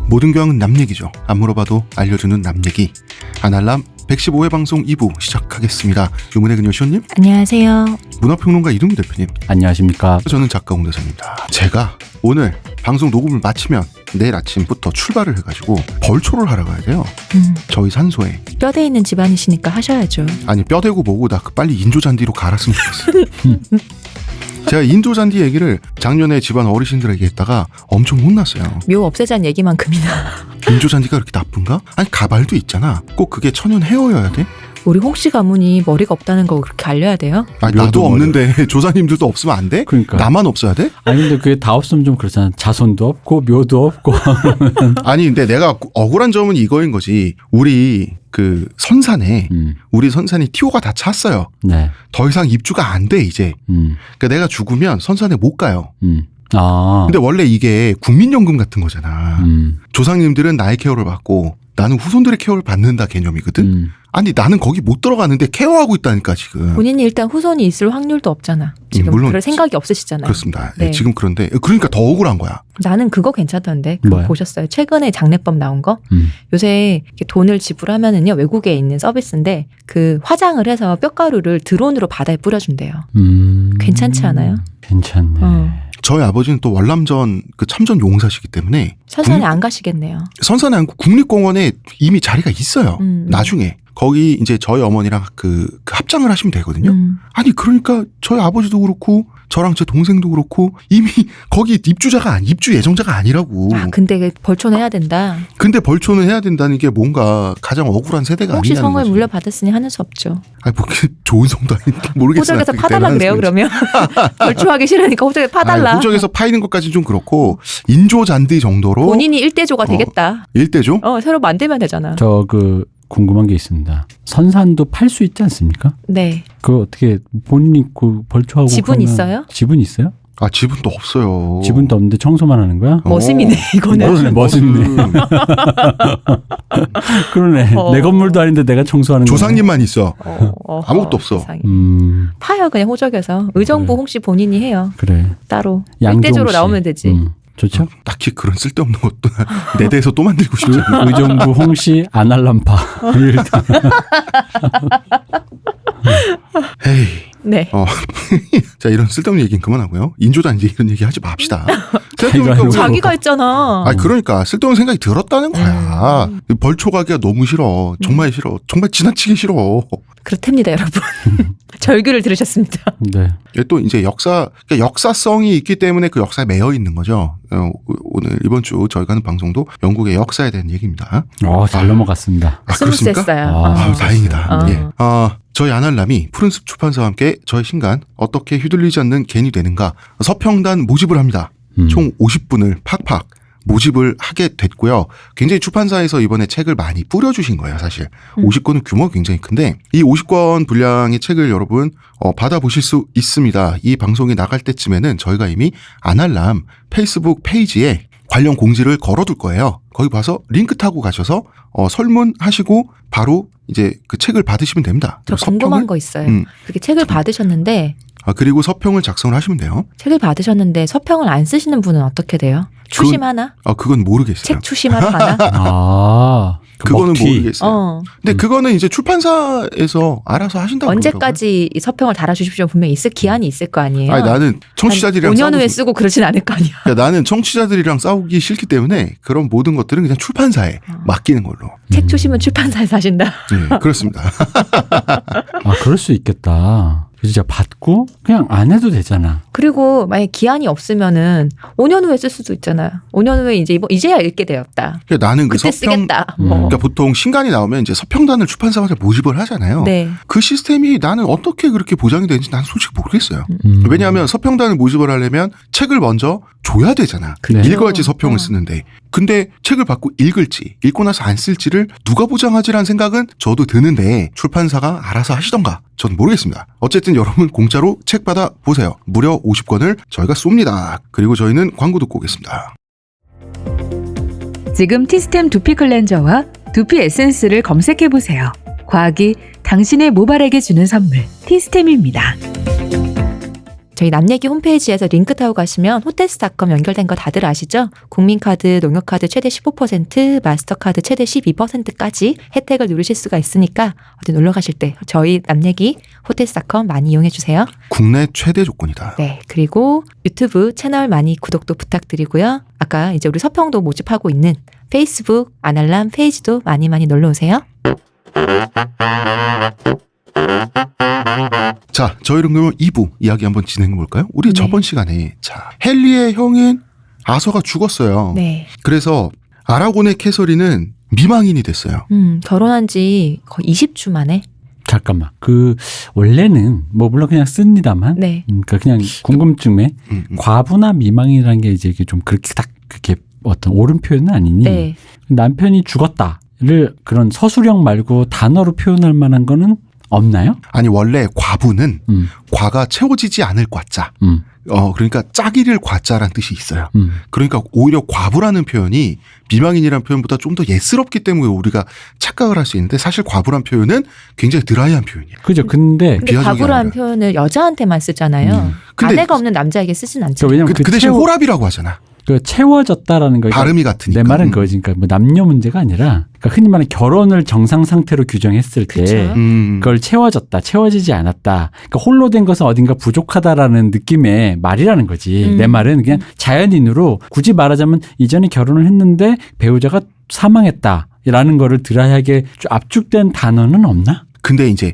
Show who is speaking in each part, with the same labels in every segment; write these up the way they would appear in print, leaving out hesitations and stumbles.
Speaker 1: 모든 교양은 남 얘기죠. 안 물어봐도 알려주는 남 얘기. 아날람 115회 방송 2부 시작하겠습니다. 의문의 그녀 시온님.
Speaker 2: 안녕하세요.
Speaker 1: 문화평론가 이동규 대표님.
Speaker 3: 안녕하십니까.
Speaker 1: 저는 작가 홍대선입니다. 제가 오늘 방송 녹음을 마치면 내일 아침부터 출발을 해가지고 벌초를 하러 가야 돼요. 저희 산소에.
Speaker 2: 뼈대 있는 집안이시니까 하셔야죠.
Speaker 1: 아니 뼈대고 뭐고 나 빨리 인조잔디로 갈았으면 좋겠어요. 제가 인조잔디 얘기를 작년에 집안 어르신들에게 했다가 엄청 혼났어요.
Speaker 2: 묘 없애자는 얘기만큼이나.
Speaker 1: 인조잔디가 그렇게 나쁜가? 아니 가발도 있잖아. 꼭 그게 천연 헤어여야 돼?
Speaker 2: 우리 홍씨 가문이 머리가 없다는 거 그렇게 알려야 돼요?
Speaker 1: 아니 나도 없는데 조사님들도 없으면 안 돼?
Speaker 3: 그러니까.
Speaker 1: 나만 없어야 돼?
Speaker 3: 아니 근데 그게 다 없으면 좀 그렇잖아. 자손도 없고 묘도 없고.
Speaker 1: 아니 근데 내가 억울한 점은 이거인 거지. 우리 그 선산에 우리 선산이 티오가 다 찼어요.
Speaker 3: 네.
Speaker 1: 더 이상 입주가 안 돼 이제. 그러니까 내가 죽으면 선산에 못 가요.
Speaker 3: 아.
Speaker 1: 근데 원래 이게 국민연금 같은 거잖아. 조상님들은 나의 케어를 받고 나는 후손들의 케어를 받는다 개념이거든. 아니 나는 거기 못 들어가는데 케어하고 있다니까 지금.
Speaker 2: 본인이 일단 후손이 있을 확률도 없잖아. 지금
Speaker 1: 물론
Speaker 2: 그럴 생각이 없으시잖아요.
Speaker 1: 그렇습니다.
Speaker 2: 네.
Speaker 1: 네, 지금 그런데 그러니까 더 억울한 거야.
Speaker 2: 나는 그거 괜찮던데. 그거
Speaker 3: 뭐야?
Speaker 2: 보셨어요? 최근에 장례법 나온 거? 요새 이렇게 돈을 지불하면은요 외국에 있는 서비스인데 그 화장을 해서 뼈가루를 드론으로 바다에 뿌려준대요. 괜찮지 않아요?
Speaker 3: 괜찮네.
Speaker 1: 저희 아버지는 또 월남전 그 참전 용사시기 때문에
Speaker 2: 선산에 안 가시겠네요.
Speaker 1: 선산에 않고 국립공원에 이미 자리가 있어요. 나중에 거기 이제 저희 어머니랑 그 합장을 하시면 되거든요. 아니 그러니까 저희 아버지도 그렇고 저랑 제 동생도 그렇고 이미 거기 입주 예정자가 아니라고.
Speaker 2: 아 근데 벌초는 해야 된다.
Speaker 1: 근데 벌초는 해야 된다는 게 뭔가 가장 억울한 세대가
Speaker 2: 혹시
Speaker 1: 아니냐는
Speaker 2: 성을
Speaker 1: 거지.
Speaker 2: 물려받았으니 하는 수 없죠.
Speaker 1: 아니 뭐 좋은 성도 아닌데 모르겠어요.
Speaker 2: 호적에서 파달라 그래요 그러면. 벌초하기 싫으니까 호적에 파달라.
Speaker 1: 아니, 호적에서 파이는 것까지는 좀 그렇고 인조잔디 정도로
Speaker 2: 본인이 일대조가 되겠다.
Speaker 1: 일대조?
Speaker 2: 새로 만들면 되잖아.
Speaker 3: 저 그 궁금한 게 있습니다. 선산도 팔 수 있지 않습니까?
Speaker 2: 네.
Speaker 3: 그거 어떻게 본인이 그 벌초하고
Speaker 2: 지분
Speaker 3: 그러면
Speaker 2: 있어요?
Speaker 3: 지분 있어요?
Speaker 1: 아 지분도 없어요.
Speaker 3: 지분도 없는데 청소만 하는 거야?
Speaker 2: 머슴이네 이거는.
Speaker 3: 그러네, 멋있네. 그러네. 내 건물도 아닌데 내가 청소하는 거야.
Speaker 1: 조상님만 있어. 아무것도 없어.
Speaker 2: 세상에. 파요 그냥 호적에서. 의정부
Speaker 3: 그래.
Speaker 2: 홍씨 본인이 해요.
Speaker 3: 그래.
Speaker 2: 따로.
Speaker 3: 양종
Speaker 2: 일대조로
Speaker 3: 씨.
Speaker 2: 나오면 되지.
Speaker 3: 좋죠?
Speaker 1: 딱히 그런 쓸데없는 것도 내 대에서 또 만들고 싶지 않아.
Speaker 3: 의정부 홍씨 아날람파.
Speaker 1: 에이.
Speaker 2: 네.
Speaker 1: 자 이런 쓸데없는 얘기는 그만하고요. 인조잔디 이런 얘기 하지 맙시다.
Speaker 3: 이거
Speaker 2: 자기가 했잖아.
Speaker 1: 아니 그러니까 쓸데없는 생각이 들었다는 거야. 벌초가기가 너무 싫어. 정말 싫어. 정말 지나치게 싫어.
Speaker 2: 그렇답니다 여러분. 절규를 들으셨습니다.
Speaker 3: 네.
Speaker 1: 이게 또 이제 그러니까 역사성이 있기 때문에 그 역사에 매여 있는 거죠. 오늘 이번 주 저희가 하는 방송도 영국의 역사에 대한 얘기입니다.
Speaker 3: 잘 넘어갔습니다.
Speaker 1: 아 그렇습니까?
Speaker 2: 스무스했어요.
Speaker 1: 다행이다. 예. 저희 아날람이 푸른숲 출판사와 함께 저희 신간 어떻게 휘둘리지 않는 갠이 되는가 서평단 모집을 합니다. 총 50분을 팍팍 모집을 하게 됐고요. 굉장히 출판사에서 이번에 책을 많이 뿌려주신 거예요, 사실. 50권은 규모가 굉장히 큰데 이 50권 분량의 책을 여러분 받아보실 수 있습니다. 이 방송이 나갈 때쯤에는 저희가 이미 아날람 페이스북 페이지에 관련 공지를 걸어둘 거예요. 거기 봐서 링크 타고 가셔서 설문하시고 바로 이제 그 책을 받으시면 됩니다.
Speaker 2: 저 궁금한 거 있어요. 그렇게 책을 받으셨는데
Speaker 1: 그리고 서평을 작성을 하시면 돼요.
Speaker 2: 책을 받으셨는데 서평을 안 쓰시는 분은 어떻게 돼요? 추심하나?
Speaker 1: 그건 모르겠어요.
Speaker 2: 책 추심하러 가나?
Speaker 1: 그거는
Speaker 3: 먹튀.
Speaker 1: 모르겠어요. 근데 그거는 이제 출판사에서 알아서 하신다고
Speaker 2: 언제까지 이 서평을 달아주십시오. 분명히 있을 기한이 있을 거 아니에요.
Speaker 1: 아니 나는 청취자들이랑
Speaker 2: 5년 후에 쓰고 그러진 않을 거 아니야.
Speaker 1: 그러니까 나는 청취자들이랑 싸우기 싫기 때문에 그런 모든 것들은 그냥 출판사에 맡기는 걸로.
Speaker 2: 책 추심은 출판사에서 하신다.
Speaker 1: 네, 그렇습니다.
Speaker 3: 그럴 수 있겠다. 진짜 받고 그냥 안 해도 되잖아.
Speaker 2: 그리고 만약 기한이 없으면은 5년 후에 쓸 수도 있잖아요. 5년 후에 이제야 읽게 되었다.
Speaker 1: 그러니까 나는 그
Speaker 2: 그때
Speaker 1: 서평
Speaker 2: 쓰겠다.
Speaker 1: 그러니까 보통 신간이 나오면 이제 서평단을 출판사마다 모집을 하잖아요.
Speaker 2: 네.
Speaker 1: 그 시스템이 나는 어떻게 그렇게 보장이 되는지 나는 솔직히 모르겠어요. 왜냐하면 서평단을 모집을 하려면 책을 먼저 줘야 되잖아.
Speaker 3: 그렇죠.
Speaker 1: 읽어야지 서평을 쓰는데. 근데 책을 받고 읽을지 읽고 나서 안 쓸지를 누가 보장하지라는 생각은 저도 드는데 출판사가 알아서 하시던가 전 모르겠습니다. 어쨌든 여러분 공짜로 책 받아 보세요. 무려 50권을 저희가 쏩니다. 그리고 저희는 광고 듣고 오겠습니다.
Speaker 4: 지금 티스템 두피 클렌저와 두피 에센스를 검색해보세요. 과학이 당신의 모발에게 주는 선물, 티스템입니다.
Speaker 2: 저희 남얘기 홈페이지에서 링크 타고 가시면 호텔스닷컴 연결된 거 다들 아시죠? 국민카드, 농협카드 최대 15%, 마스터카드 최대 12%까지 혜택을 누리실 수가 있으니까 어디 놀러 가실 때 저희 남얘기 호텔스닷컴 많이 이용해 주세요.
Speaker 1: 국내 최대 조건이다.
Speaker 2: 네, 그리고 유튜브 채널 많이 구독도 부탁드리고요. 아까 이제 우리 서평도 모집하고 있는 페이스북 아날람 페이지도 많이 놀러 오세요.
Speaker 1: 자, 저희는 그러면 2부 이야기 한번 진행해 볼까요? 우리
Speaker 2: 네.
Speaker 1: 저번 시간에 헨리의 형인 아서가 죽었어요.
Speaker 2: 네.
Speaker 1: 그래서 아라곤의 캐서린은 미망인이 됐어요.
Speaker 2: 결혼한 지 거의 20주 만에.
Speaker 3: 잠깐만. 원래는 뭐 물론 그냥 씁니다만.
Speaker 2: 네.
Speaker 3: 그러니까 그냥 궁금증에 과부나 미망이라는 게 이제 좀 그렇게 딱 그렇게 어떤 옳은 표현은 아니니.
Speaker 2: 네.
Speaker 3: 남편이 죽었다를 그런 서술형 말고 단어로 표현할 만한 거는 없나요?
Speaker 1: 아니 원래 과부는 과가 채워지지 않을 과자. 그러니까 짜기를 과자라는 뜻이 있어요. 그러니까 오히려 과부라는 표현이 미망인이라는 표현보다 좀 더 예스럽기 때문에 우리가 착각을 할 수 있는데 사실 과부란 표현은 굉장히 드라이한 표현이에요.
Speaker 3: 그죠. 근데
Speaker 1: 비하적이
Speaker 2: 과부라는
Speaker 1: 아니라.
Speaker 2: 표현을 여자한테만 쓰잖아요.
Speaker 1: 근데
Speaker 2: 아내가 없는 남자에게 쓰진 않죠.
Speaker 3: 왜냐면
Speaker 1: 그 대신 호랍이라고 하잖아.
Speaker 3: 채워졌다라는 거.
Speaker 1: 발음이 같으니까.
Speaker 3: 내 말은 그거지. 그러니까 뭐 남녀 문제가 아니라 그러니까 흔히 말하는 결혼을 정상 상태로 규정했을 때
Speaker 2: 그쵸.
Speaker 3: 그걸 채워졌다, 채워지지 않았다. 그러니까 홀로 된 것은 어딘가 부족하다라는 느낌의 말이라는 거지. 내 말은 그냥 자연인으로 굳이 말하자면 이전에 결혼을 했는데 배우자가 사망했다라는 거를 드라이하게 압축된 단어는 없나?
Speaker 1: 근데 이제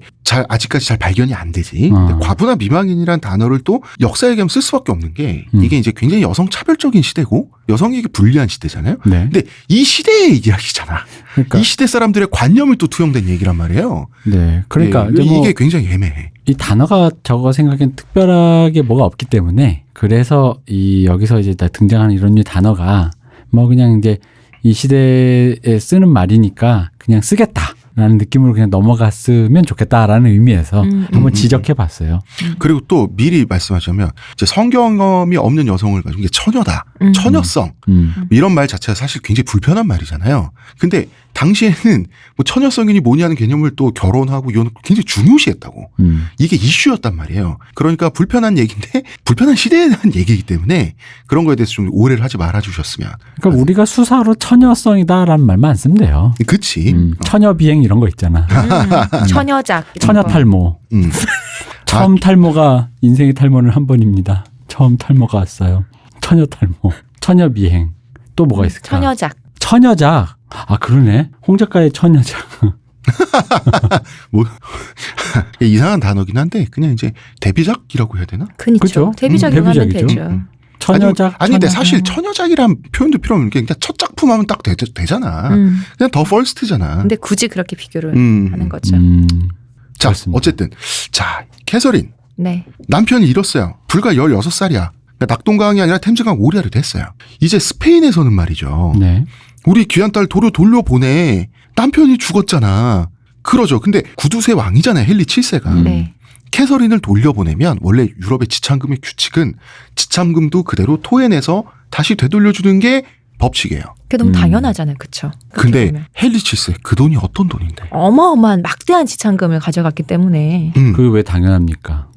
Speaker 1: 아직까지 잘 발견이 안 되지. 근데 과부나 미망인이란 단어를 또 역사 얘기하면 쓸 수밖에 없는 게 이게 이제 굉장히 여성 차별적인 시대고 여성에게 불리한 시대잖아요.
Speaker 3: 네.
Speaker 1: 근데 이 시대의 이야기잖아.
Speaker 3: 그러니까.
Speaker 1: 이 시대 사람들의 관념을 또 투영된 얘기란 말이에요.
Speaker 3: 네. 그러니까
Speaker 1: 예,
Speaker 3: 이제
Speaker 1: 이게 굉장히 애매해.
Speaker 3: 이 단어가 저거 생각엔 특별하게 뭐가 없기 때문에 그래서 여기서 이제 등장하는 이런 류 단어가 뭐 그냥 이제 이 시대에 쓰는 말이니까 그냥 쓰겠다라는 느낌으로 그냥 넘어갔으면 좋겠다라는 의미에서 한번 지적해 봤어요.
Speaker 1: 그리고 또 미리 말씀하자면 이제 성경험이 없는 여성을 가지고 이게 처녀다. 처녀성. 이런 말 자체가 사실 굉장히 불편한 말이잖아요. 근데 당시에는 뭐 처녀성이니 뭐니 하는 개념을 또 결혼하고 이런 걸 굉장히 중요시했다고. 이게 이슈였단 말이에요. 그러니까 불편한 얘기인데 불편한 시대에 대한 얘기이기 때문에 그런 거에 대해서 좀 오해를 하지 말아주셨으면.
Speaker 3: 그러니까 우리가 수사로 처녀성이다라는 말만 안 쓰면 돼요.
Speaker 1: 그치.
Speaker 3: 처녀 비행 이런 거 있잖아.
Speaker 2: 처녀작. 이런
Speaker 3: 처녀
Speaker 2: 거.
Speaker 3: 탈모. 처음 탈모가 인생의 탈모는 한 번입니다. 처음 탈모가 왔어요. 처녀 탈모. 처녀 비행. 또 뭐가 있을까?
Speaker 2: 처녀작.
Speaker 3: 처녀작. 아 그러네. 홍 작가의 처녀작.
Speaker 1: 뭐 이상한 단어긴 한데 그냥 이제 데뷔작이라고 해야 되나?
Speaker 2: 그렇죠.
Speaker 3: 그죠?
Speaker 2: 데뷔작이라고 하면
Speaker 3: 데뷔작이죠.
Speaker 2: 되죠.
Speaker 3: 처녀작.
Speaker 1: 아니 근데
Speaker 3: 처녀.
Speaker 1: 사실 처녀작이란 표현도 필요 없는 게 그냥 첫 작품 하면 딱 되잖아. 그냥 더 퍼스트잖아.
Speaker 2: 근데 굳이 그렇게 비교를 하는 거죠.
Speaker 1: 자,
Speaker 3: 그렇습니다.
Speaker 1: 어쨌든 자, 캐서린
Speaker 2: 네.
Speaker 1: 남편이 잃었어요. 불과 16살이야. 그러니까 낙동강이 아니라 템즈강 오리알이 됐어요. 이제 스페인에서는 말이죠.
Speaker 3: 네.
Speaker 1: 우리 귀한 딸 도로 돌려보내. 남편이 죽었잖아. 그러죠. 근데 구두쇠 왕이잖아요. 헨리 7세가.
Speaker 2: 네.
Speaker 1: 캐서린을 돌려보내면 원래 유럽의 지참금의 규칙은 지참금도 그대로 토해내서 다시 되돌려주는 게 법칙이에요.
Speaker 2: 그게 너무 당연하잖아요. 그렇죠.
Speaker 1: 근데 헨리 7세 그 돈이 어떤 돈인데?
Speaker 2: 어마어마한 막대한 지참금을 가져갔기 때문에
Speaker 3: 그게 왜 당연합니까?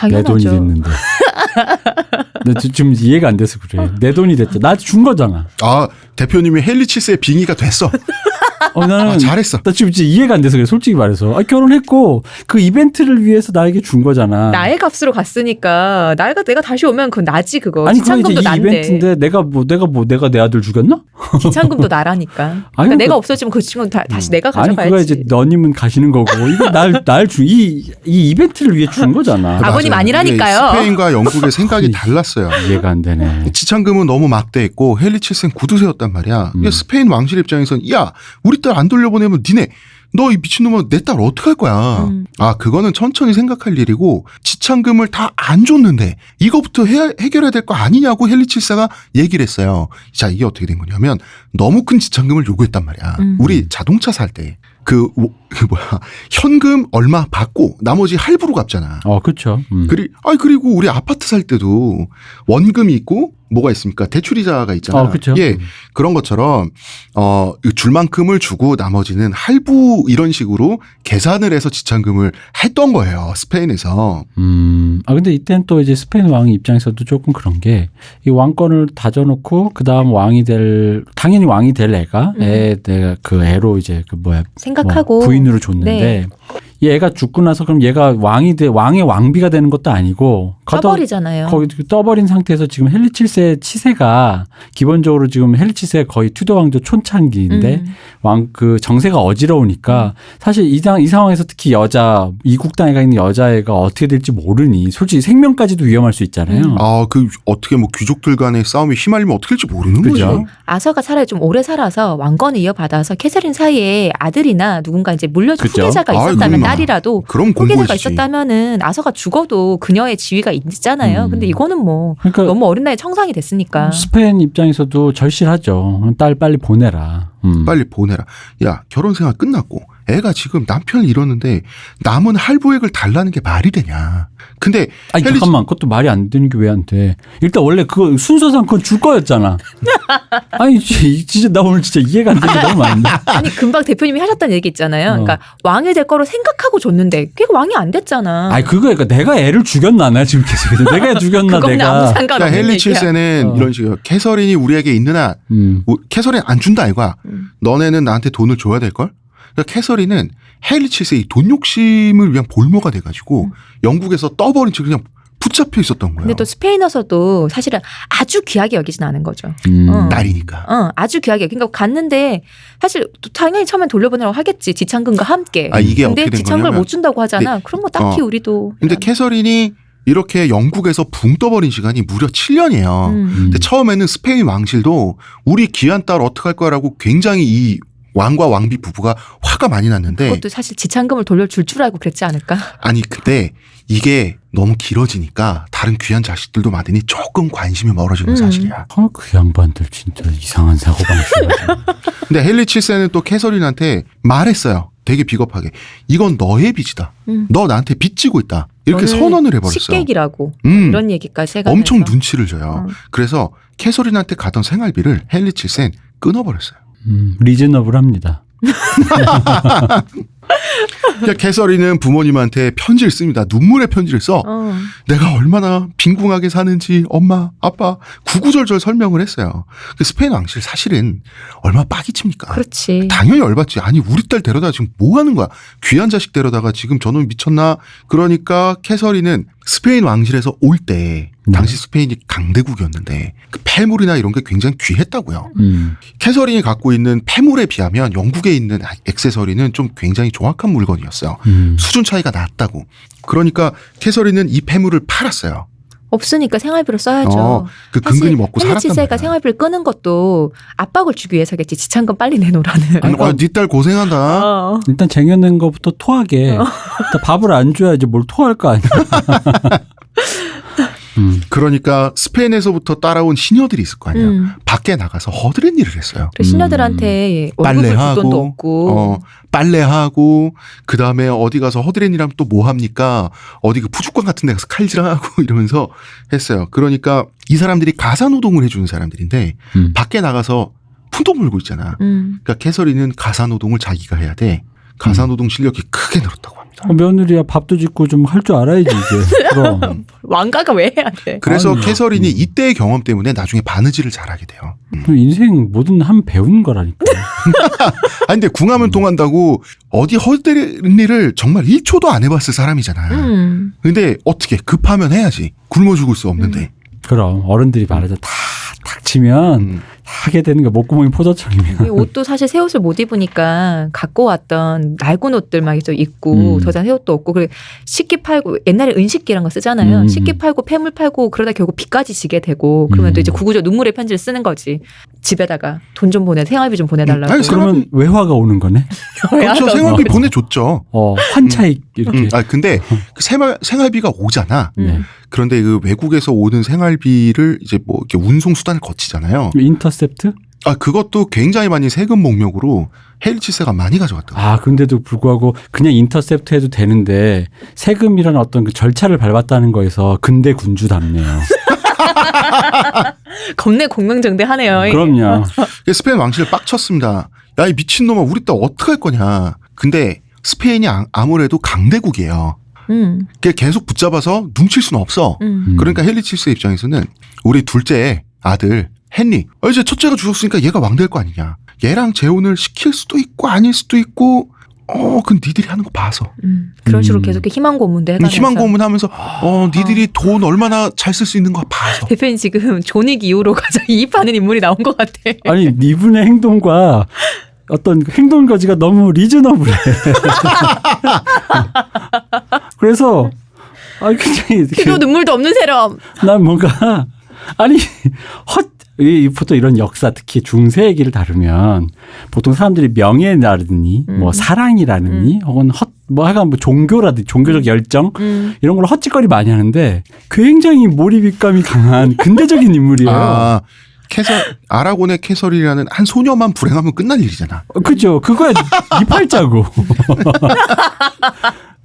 Speaker 3: 내 돈이
Speaker 2: 당연하죠.
Speaker 3: 됐는데. 나 지금 이해가 안 돼서 그래. 내 돈이 됐죠. 나 준 거잖아.
Speaker 1: 아, 대표님이 헨리 7세의 빙의가 됐어.
Speaker 3: 나는
Speaker 1: 아, 잘했어.
Speaker 3: 나 지금 진짜 이해가 안 돼서 그래. 솔직히 말해서. 결혼했고 그 이벤트를 위해서 나에게 준 거잖아.
Speaker 2: 나의 값으로 갔으니까 내가 다시 오면 그건 나지 그거.
Speaker 3: 아니 그거 이제
Speaker 2: 지참금도
Speaker 3: 이
Speaker 2: 난데.
Speaker 3: 이벤트인데 내가 내 아들 죽였나?
Speaker 2: 지참금도 나라니까. 그러니까 내가 없어지면 그 친구는 다시 내가
Speaker 3: 아니
Speaker 2: 가져가야지.
Speaker 3: 그거 이제 너님은 가시는 거고 이거 이 이벤트를 위해 준 거잖아.
Speaker 2: 아버님
Speaker 1: 맞아요.
Speaker 2: 아니라니까요.
Speaker 1: 이게 스페인과 영국의 생각이 달랐어요.
Speaker 3: 이해가 안 되네.
Speaker 1: 지참금은 너무 막대했고 헨리 7세는 구두쇠였단 말이야. 이게 스페인 왕실 입장에서는 야 우리 딸 안 돌려보내면 니네 너 이 미친놈아 내 딸 어떡할 거야. 아 그거는 천천히 생각할 일이고 지참금을 다 안 줬는데 이거부터 해결해야 될 거 아니냐고 헨리 7세가 얘기를 했어요. 자 이게 어떻게 된 거냐면 너무 큰 지참금을 요구했단 말이야. 우리 자동차 살 때 현금 얼마 받고 나머지 할부로 갚잖아.
Speaker 3: 그렇죠.
Speaker 1: 그리고 우리 아파트 살 때도 원금이 있고 뭐가 있습니까? 대출이자가 있잖아요.
Speaker 3: 그렇죠.
Speaker 1: 예, 그런 것처럼 줄 만큼을 주고 나머지는 할부 이런 식으로 계산을 해서 지참금을 했던 거예요. 스페인에서.
Speaker 3: 근데 이때는 또 이제 스페인 왕 입장에서도 조금 그런 게 이 왕권을 다져놓고 그 다음 당연히 왕이 될 애가 내가 그 애로 이제
Speaker 2: 생각하고
Speaker 3: 부인으로 줬는데 이 애가 죽고 나서 그럼 얘가 왕의 왕비가 되는 것도 아니고
Speaker 2: 떠버리잖아요.
Speaker 3: 거기 떠버린 상태에서 지금 헨리 7세 치세가 기본적으로 지금 헨리 7세가 거의 튜더 왕조 촌창기인데 그 정세가 어지러우니까 사실 이 상황에서 특히 이국 땅에 있는 여자애가 어떻게 될지 모르니 솔직히 생명까지도 위험할 수 있잖아요.
Speaker 1: 어떻게 뭐 귀족들 간의 싸움이 휘말리면 어떻게 될지 모르는
Speaker 3: 그죠?
Speaker 1: 거죠.
Speaker 2: 아서가 차라리 좀 오래 살아서 왕권을 이어받아서 캐서린 사이에 아들이나 누군가 이제 물려준
Speaker 3: 그죠?
Speaker 2: 후계자가 있었다면
Speaker 1: 그럼
Speaker 2: 딸이라도
Speaker 1: 그럼
Speaker 2: 후계자가
Speaker 1: 공부해지지.
Speaker 2: 있었다면은 아서가 죽어도 그녀의 지위가 있잖아요. 근데 이거는 뭐
Speaker 3: 그러니까
Speaker 2: 너무 어린 나이에 청상이 됐으니까.
Speaker 3: 스페인 입장에서도 절실하죠. 딸 빨리 보내라.
Speaker 1: 빨리 보내라. 야, 결혼 생활 끝났고 애가 지금 남편을 잃었는데 남은 할부액을 달라는 게 말이 되냐. 근데
Speaker 3: 아니 잠깐만 그것도 말이 안 되는 게 왜 안 돼. 일단 원래 그거 순서상 그건 줄 거였잖아. 아니 진짜 나 오늘 진짜 이해가 안 되는 게 너무 많은데.
Speaker 2: 아니 금방 대표님이 하셨던 얘기 있잖아요. 그러니까 왕이 될 거로 생각하고 줬는데 걔가 왕이 안 됐잖아.
Speaker 3: 아니 그러니까 내가 애를 죽였나 내가 지금 계속 내가 죽였나
Speaker 2: 그거는 아무
Speaker 3: 내가.
Speaker 2: 상관없는
Speaker 1: 헨리
Speaker 2: 얘기야.
Speaker 1: 7세는 이런 식이에요. 캐서린이 우리에게 있는 한 캐서린 안 준다 이거야. 너네는 나한테 돈을 줘야 될걸? 그러니까 캐서린은 헨리 7세 이 돈 욕심을 위한 볼모가 돼가지고 영국에서 떠버린 채 그냥 붙잡혀 있었던 거예요.
Speaker 2: 근데 또 스페인어서도 사실은 아주 귀하게 여기진 않은 거죠.
Speaker 1: 딸이니까.
Speaker 2: 아주 귀하게. 그러니까 갔는데 사실 당연히 처음엔 돌려보내라고 하겠지. 지참금과 함께.
Speaker 1: 이게
Speaker 2: 근데
Speaker 1: 어떻게 된
Speaker 2: 지참금을
Speaker 1: 거냐면
Speaker 2: 못 준다고 하잖아. 그런 거 딱히 우리도.
Speaker 1: 근데 캐서린이 이렇게 영국에서 붕 떠버린 시간이 무려 7년이에요. 근데 처음에는 스페인 왕실도 우리 귀한 딸 어떡할 거라고 굉장히 이 왕과 왕비 부부가 화가 많이 났는데
Speaker 2: 그것도 사실 지참금을 돌려줄 줄 알고 그랬지 않을까?
Speaker 1: 아니 근데 이게 너무 길어지니까 다른 귀한 자식들도 많으니 조금 관심이 멀어지는 사실이야.
Speaker 3: 그 양반들 진짜 이상한 사고방식.
Speaker 1: 근데 헨리 7세는 또 캐서린한테 말했어요. 되게 비겁하게. 이건 너의 빚이다. 너 나한테 빚지고 있다. 이렇게 선언을 해버렸어요.
Speaker 2: 식객이라고 이런 얘기까지 해가면서.
Speaker 1: 엄청 눈치를 줘요. 그래서 캐서린한테 가던 생활비를 헨리 7세는 끊어버렸어요.
Speaker 3: 리즈너블합니다.
Speaker 1: 그러니까 캐서린은 부모님한테 편지를 씁니다. 눈물의 편지를 써. 내가 얼마나 빈궁하게 사는지 엄마, 아빠 구구절절 설명을 했어요. 그 스페인 왕실 사실은 얼마나 빡이 칩니까?
Speaker 2: 그렇지.
Speaker 1: 당연히 열받지. 아니 우리 딸 데려다 지금 뭐 하는 거야? 귀한 자식 데려다가 지금 저놈 미쳤나? 그러니까 캐서린은 스페인 왕실에서 올 때 당시 스페인이 강대국이었는데 그 폐물이나 이런 게 굉장히 귀했다고요. 캐서린이 갖고 있는 폐물에 비하면 영국에 있는 액세서리는 좀 굉장히 정확한 물건이었어요. 수준 차이가 났다고. 그러니까 캐서린은 이 폐물을 팔았어요.
Speaker 2: 없으니까 생활비로 써야죠.
Speaker 1: 그 근근히 먹고
Speaker 2: 헨리
Speaker 1: 살았단
Speaker 2: 7세가
Speaker 1: 말이야.
Speaker 2: 생활비를 끄는 것도 압박을 주기 위해서겠지. 지참금 빨리 내놓으라는.
Speaker 1: 네 딸 고생한다.
Speaker 3: 일단 쟁여낸 것부터 토하게. 일단 밥을 안 줘야지 뭘 토할 거 아니야.
Speaker 1: 그러니까 스페인에서부터 따라온 시녀들이 있을 거 아니에요. 밖에 나가서 허드렛 일을 했어요.
Speaker 2: 신녀들한테 월급을 줄 돈도 없고.
Speaker 1: 빨래하고 그다음에 어디 가서 허드렛 일하면 또 뭐 합니까? 어디 그 푸주권 같은 데 가서 칼질하고 이러면서 했어요. 그러니까 이 사람들이 가사노동을 해주는 사람들인데 밖에 나가서 푼도 물고 있잖아. 그러니까 캐서린은 가사노동을 자기가 해야 돼. 가사노동 실력이 크게 늘었다고 합니다.
Speaker 3: 며느리야 밥도 짓고 좀 할 줄 알아야지 이제. 그럼.
Speaker 2: 왕가가 왜 해야 돼?
Speaker 1: 그래서
Speaker 3: 아니,
Speaker 1: 캐서린이 이때의 경험 때문에 나중에 바느질을 잘하게 돼요.
Speaker 3: 인생 뭐든 한 배우는 거라니까.
Speaker 1: 아니 근데 궁하면 통한다고 어디 허드렛 일을 정말 1초도 안 해봤을 사람이잖아. 근데 어떻게 급하면 해야지. 굶어 죽을 수 없는데.
Speaker 3: 그럼 어른들이 말하자 다 닥치면 하게 되는 거 목구멍이 포도청이면.
Speaker 2: 이 옷도 사실 새 옷을 못 입으니까 갖고 왔던 낡은 옷들 막 이제 입고 더 이상 새 옷도 없고 그리고 식기 팔고 옛날에 은식기란 거 쓰잖아요. 식기 팔고 폐물 팔고 그러다 결국 빚까지 지게 되고 그러면 또 이제 구구절 눈물의 편지를 쓰는 거지. 집에다가 돈 좀 보내 생활비 좀 보내달라고.
Speaker 1: 아니,
Speaker 3: 그러면 외화가 오는 거네.
Speaker 1: 그렇죠. 생활비 보내줬죠.
Speaker 3: 환차익 이렇게.
Speaker 1: 근데 그 생활비가 오잖아.
Speaker 3: 네.
Speaker 1: 그런데 그 외국에서 오는 생활비를 이제 뭐 이렇게 운송 수단을 거치잖아요.
Speaker 3: 인터셉트?
Speaker 1: 그것도 굉장히 많이 세금 목록으로 헨리 7세가 많이 가져갔다.
Speaker 3: 그런데도 불구하고 그냥 인터셉트 해도 되는데 세금이라는 어떤 그 절차를 밟았다는 거에서 근대 군주답네요.
Speaker 2: 겁내 공명정대하네요.
Speaker 3: 그럼요.
Speaker 1: 스페인 왕실을 빡쳤습니다. 야, 이 미친놈아, 우리 딸 어떡할 거냐. 근데 스페인이 아무래도 강대국이에요. 계속 붙잡아서 눈칠 수는 없어. 그러니까 헨리 7세 입장에서는 우리 둘째 아들 헨리, 이제 첫째가 죽었으니까 얘가 왕 될 거 아니냐. 얘랑 재혼을 시킬 수도 있고 아닐 수도 있고 그건 니들이 하는 거 봐서.
Speaker 2: 그런 식으로 계속 희망 고문도 해가면서.
Speaker 1: 희망 고문하면서 니들이 돈 얼마나 잘 쓸 수 있는 거 봐서.
Speaker 2: 대표님 지금 존윅 이후로 가장 이입하는 인물이 나온 것 같아.
Speaker 3: 아니 이분의 행동과 어떤 행동 거지가 너무 리즈너블해. 그래서 굉장히
Speaker 2: 피도 눈물도 없는 세럼.
Speaker 3: 난 뭔가 보통 이런 역사 특히 중세 얘기를 다루면 보통 사람들이 명예라느니 뭐 사랑이라느니 혹은 하여간 뭐 종교라든지 종교적 열정 이런 걸 헛짓거리 많이 하는데 굉장히 몰입감이 강한 근대적인 인물이에요.
Speaker 1: 아라곤의 캐서린이라는 한 소녀만 불행하면 끝날 일이잖아.
Speaker 3: 그죠. 그거야 이 팔자고.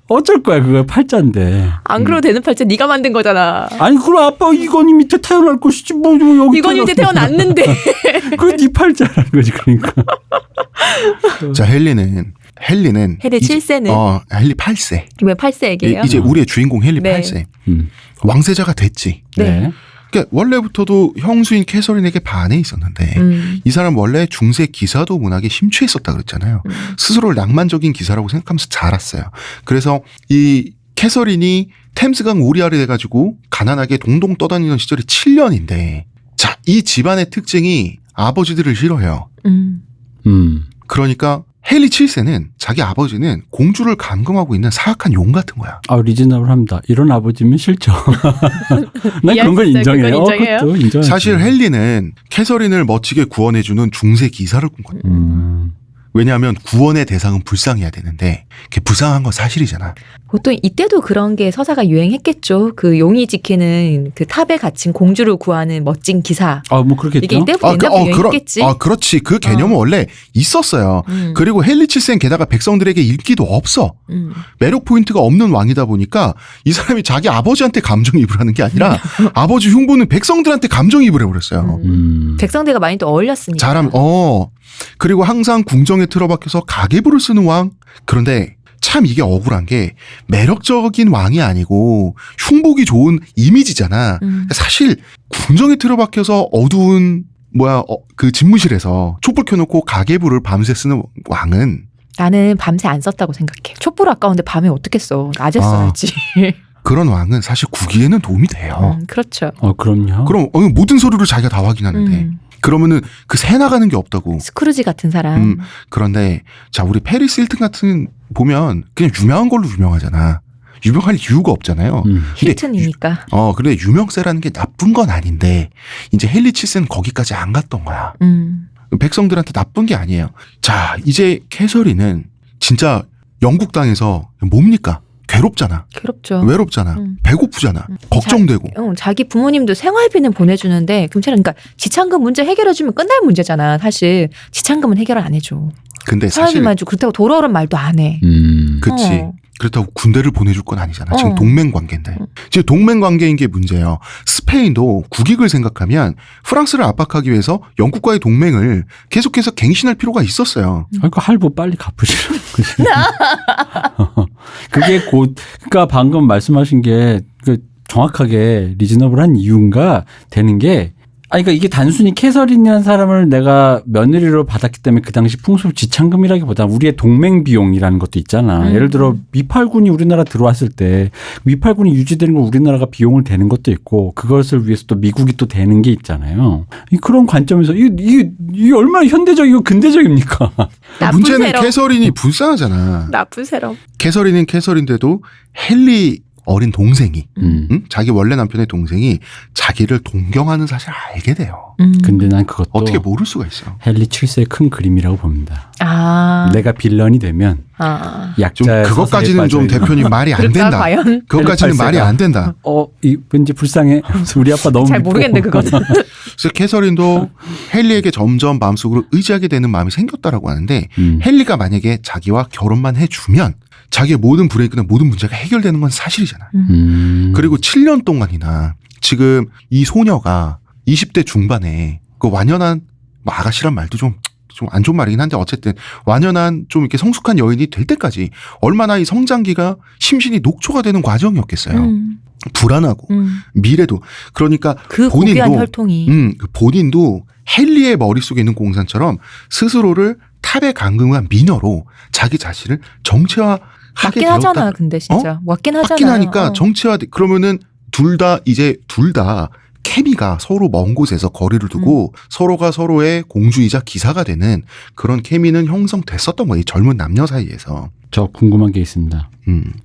Speaker 3: 어쩔 거야 그거 팔자인데.
Speaker 2: 안 그래도 되는 팔자 네가 만든 거잖아.
Speaker 3: 아니 그럼 아빠 이건희 밑에 태어날 것이지 뭐 여기
Speaker 2: 이건희 밑에 태어났는데.
Speaker 3: 그게 네 팔자라는 거지 그러니까.
Speaker 1: 자 헨리
Speaker 2: 7세는
Speaker 1: 헨리 8세.
Speaker 2: 왜 8세 얘기예요?
Speaker 1: 이제 우리의 주인공 헨리
Speaker 2: 네.
Speaker 1: 8세. 왕세자가 됐지.
Speaker 3: 네.
Speaker 1: 그러니까 원래부터도 형수인 캐서린에게 반해 있었는데 이 사람 원래 중세 기사도 문학에 심취했었다 그랬잖아요. 스스로를 낭만적인 기사라고 생각하면서 자랐어요. 그래서 이 캐서린이 템스강 오리알이 돼가지고 가난하게 동동 떠다니던 시절이 7년인데 자, 이 집안의 특징이 아버지들을 싫어해요. 그러니까 헨리 7세는 자기 아버지는 공주를 감금하고 있는 사악한 용 같은 거야.
Speaker 3: 리즈너블합니다. 이런 아버지면 싫죠. 난 그런 건 인정해요.
Speaker 2: 그건 인정해요.
Speaker 3: 그것도 인정해요.
Speaker 1: 사실 헨리는 캐서린을 멋지게 구원해주는 중세 기사를 꿈꿨어요. 왜냐하면 구원의 대상은 불쌍해야 되는데 그게 불쌍한 건 사실이잖아.
Speaker 2: 보통 이때도 그런 게 서사가 유행했겠죠. 그 용이 지키는 그 탑에 갇힌 공주를 구하는 멋진 기사.
Speaker 3: 뭐 그렇겠죠.
Speaker 2: 이게 이때부터 옛날부터 유행했겠지.
Speaker 1: 그렇지. 그 개념은 원래 있었어요. 그리고 헨리 7세는 게다가 백성들에게 인기도 없어. 매력 포인트가 없는 왕이다 보니까 이 사람이 자기 아버지한테 감정이입을 하는 게 아니라 아버지 흉보는 백성들한테 감정이입을 해버렸어요.
Speaker 2: 백성들과 많이 또 어울렸으니까.
Speaker 1: 그리고 항상 궁정에 틀어박혀서 가계부를 쓰는 왕. 그런데 참 이게 억울한 게 매력적인 왕이 아니고 흉보기 좋은 이미지잖아. 사실 궁정에 틀어박혀서 어두운 그 집무실에서 촛불 켜놓고 가계부를 밤새 쓰는 왕은
Speaker 2: 나는 밤새 안 썼다고 생각해. 촛불 아까운데 밤에 어떻게 써. 낮에 써야지.
Speaker 1: 그런 왕은 사실 국위에는 도움이 돼요.
Speaker 2: 그렇죠.
Speaker 3: 그럼요.
Speaker 1: 그럼 모든 서류를 자기가 다 확인하는데 그러면은 그 새 나가는 게 없다고.
Speaker 2: 스크루지 같은 사람.
Speaker 1: 그런데 자 우리 페리스 힐튼 같은 보면 그냥 유명한 걸로 유명하잖아. 유명할 이유가 없잖아요.
Speaker 2: 힐튼이니까.
Speaker 1: 근데 유명세라는 게 나쁜 건 아닌데 이제 헨리 7세는 거기까지 안 갔던 거야. 백성들한테 나쁜 게 아니에요. 자 이제 캐서린은 진짜 영국 땅에서 뭡니까? 괴롭잖아.
Speaker 2: 괴롭죠.
Speaker 1: 외롭잖아. 배고프잖아. 걱정되고.
Speaker 2: 자기 부모님도 생활비는 보내주는데 그러니까 지참금 문제 해결해주면 끝날 문제잖아. 사실 지참금은 해결을 안 해줘.
Speaker 1: 근데 사실
Speaker 2: 생활비만 주고 그렇다고 돌아오란 말도 안 해.
Speaker 1: 그치. 그렇다고 군대를 보내줄 건 아니잖아. 지금 동맹 관계인데. 지금 동맹 관계인 게 문제예요. 스페인도 국익을 생각하면 프랑스를 압박하기 위해서 영국과의 동맹을 계속해서 갱신할 필요가 있었어요.
Speaker 3: 그러니까 할부 빨리 갚으시라는 거지. 그게 그러니까 방금 말씀하신 게 정확하게 리즈너블한 이유가 되는 게 그러니까 이게 단순히 캐서린이라는 사람을 내가 며느리로 받았기 때문에 그 당시 풍습 지참금이라기보다 우리의 동맹 비용이라는 것도 있잖아. 예를 들어 미팔군이 우리나라 들어왔을 때 미팔군이 유지되는 건 우리나라가 비용을 대는 것도 있고 그것을 위해서 또 미국이 또 대는 게 있잖아요. 그런 관점에서 이게 얼마나 현대적이고 근대적입니까?
Speaker 1: 문제는 캐서린이 불쌍하잖아.
Speaker 2: 나쁜 세럼.
Speaker 1: 캐서린은 캐서린데도 헨리 어린 동생이 자기 원래 남편의 동생이 자기를 동경하는 사실을 알게 돼요.
Speaker 3: 근데 난 그것도
Speaker 1: 어떻게 모를 수가 있어.
Speaker 3: 헨리 7세의 큰 그림이라고 봅니다.
Speaker 2: 아.
Speaker 3: 내가 빌런이 되면
Speaker 2: 아.
Speaker 1: 좀
Speaker 3: 약자의
Speaker 1: 그것까지는 좀 대표님 말이 안
Speaker 2: 그럴까,
Speaker 1: 된다.
Speaker 2: 과연?
Speaker 1: 그것까지는 말이 안 된다.
Speaker 3: 왠지 불쌍해. 우리 아빠 너무
Speaker 2: 잘
Speaker 3: 미워.
Speaker 2: 모르겠네 그거는.
Speaker 1: 그래서 캐서린도 헨리에게 점점 마음속으로 의지하게 되는 마음이 생겼다라고 하는데 헨리가 만약에 자기와 결혼만 해주면 자기의 모든 불행이나 모든 문제가 해결되는 건 사실이잖아. 그리고 7년 동안이나 지금 이 소녀가 20대 중반에 그 완연한 뭐 아가씨란 말도 좀 안 좋은 말이긴 한데 어쨌든 완연한 좀 이렇게 성숙한 여인이 될 때까지 얼마나 이 성장기가 심신이 녹초가 되는 과정이었겠어요. 불안하고 미래도 그러니까
Speaker 2: 그 고귀한 혈통이
Speaker 1: 본인도 헨리의 머릿속에 있는 공산처럼 스스로를 탑에 강금한 미녀로 자기 자신을 정체화하게
Speaker 2: 맞긴
Speaker 1: 되었다.
Speaker 2: 하잖아. 근데 진짜 맞긴 하잖아.
Speaker 1: 맞긴 하니까 정체화 그러면은 둘 다 케미가 서로 먼 곳에서 거리를 두고 서로가 서로의 공주이자 기사가 되는 그런 케미는 형성됐었던 거예요. 이 젊은 남녀 사이에서.
Speaker 3: 저 궁금한 게 있습니다.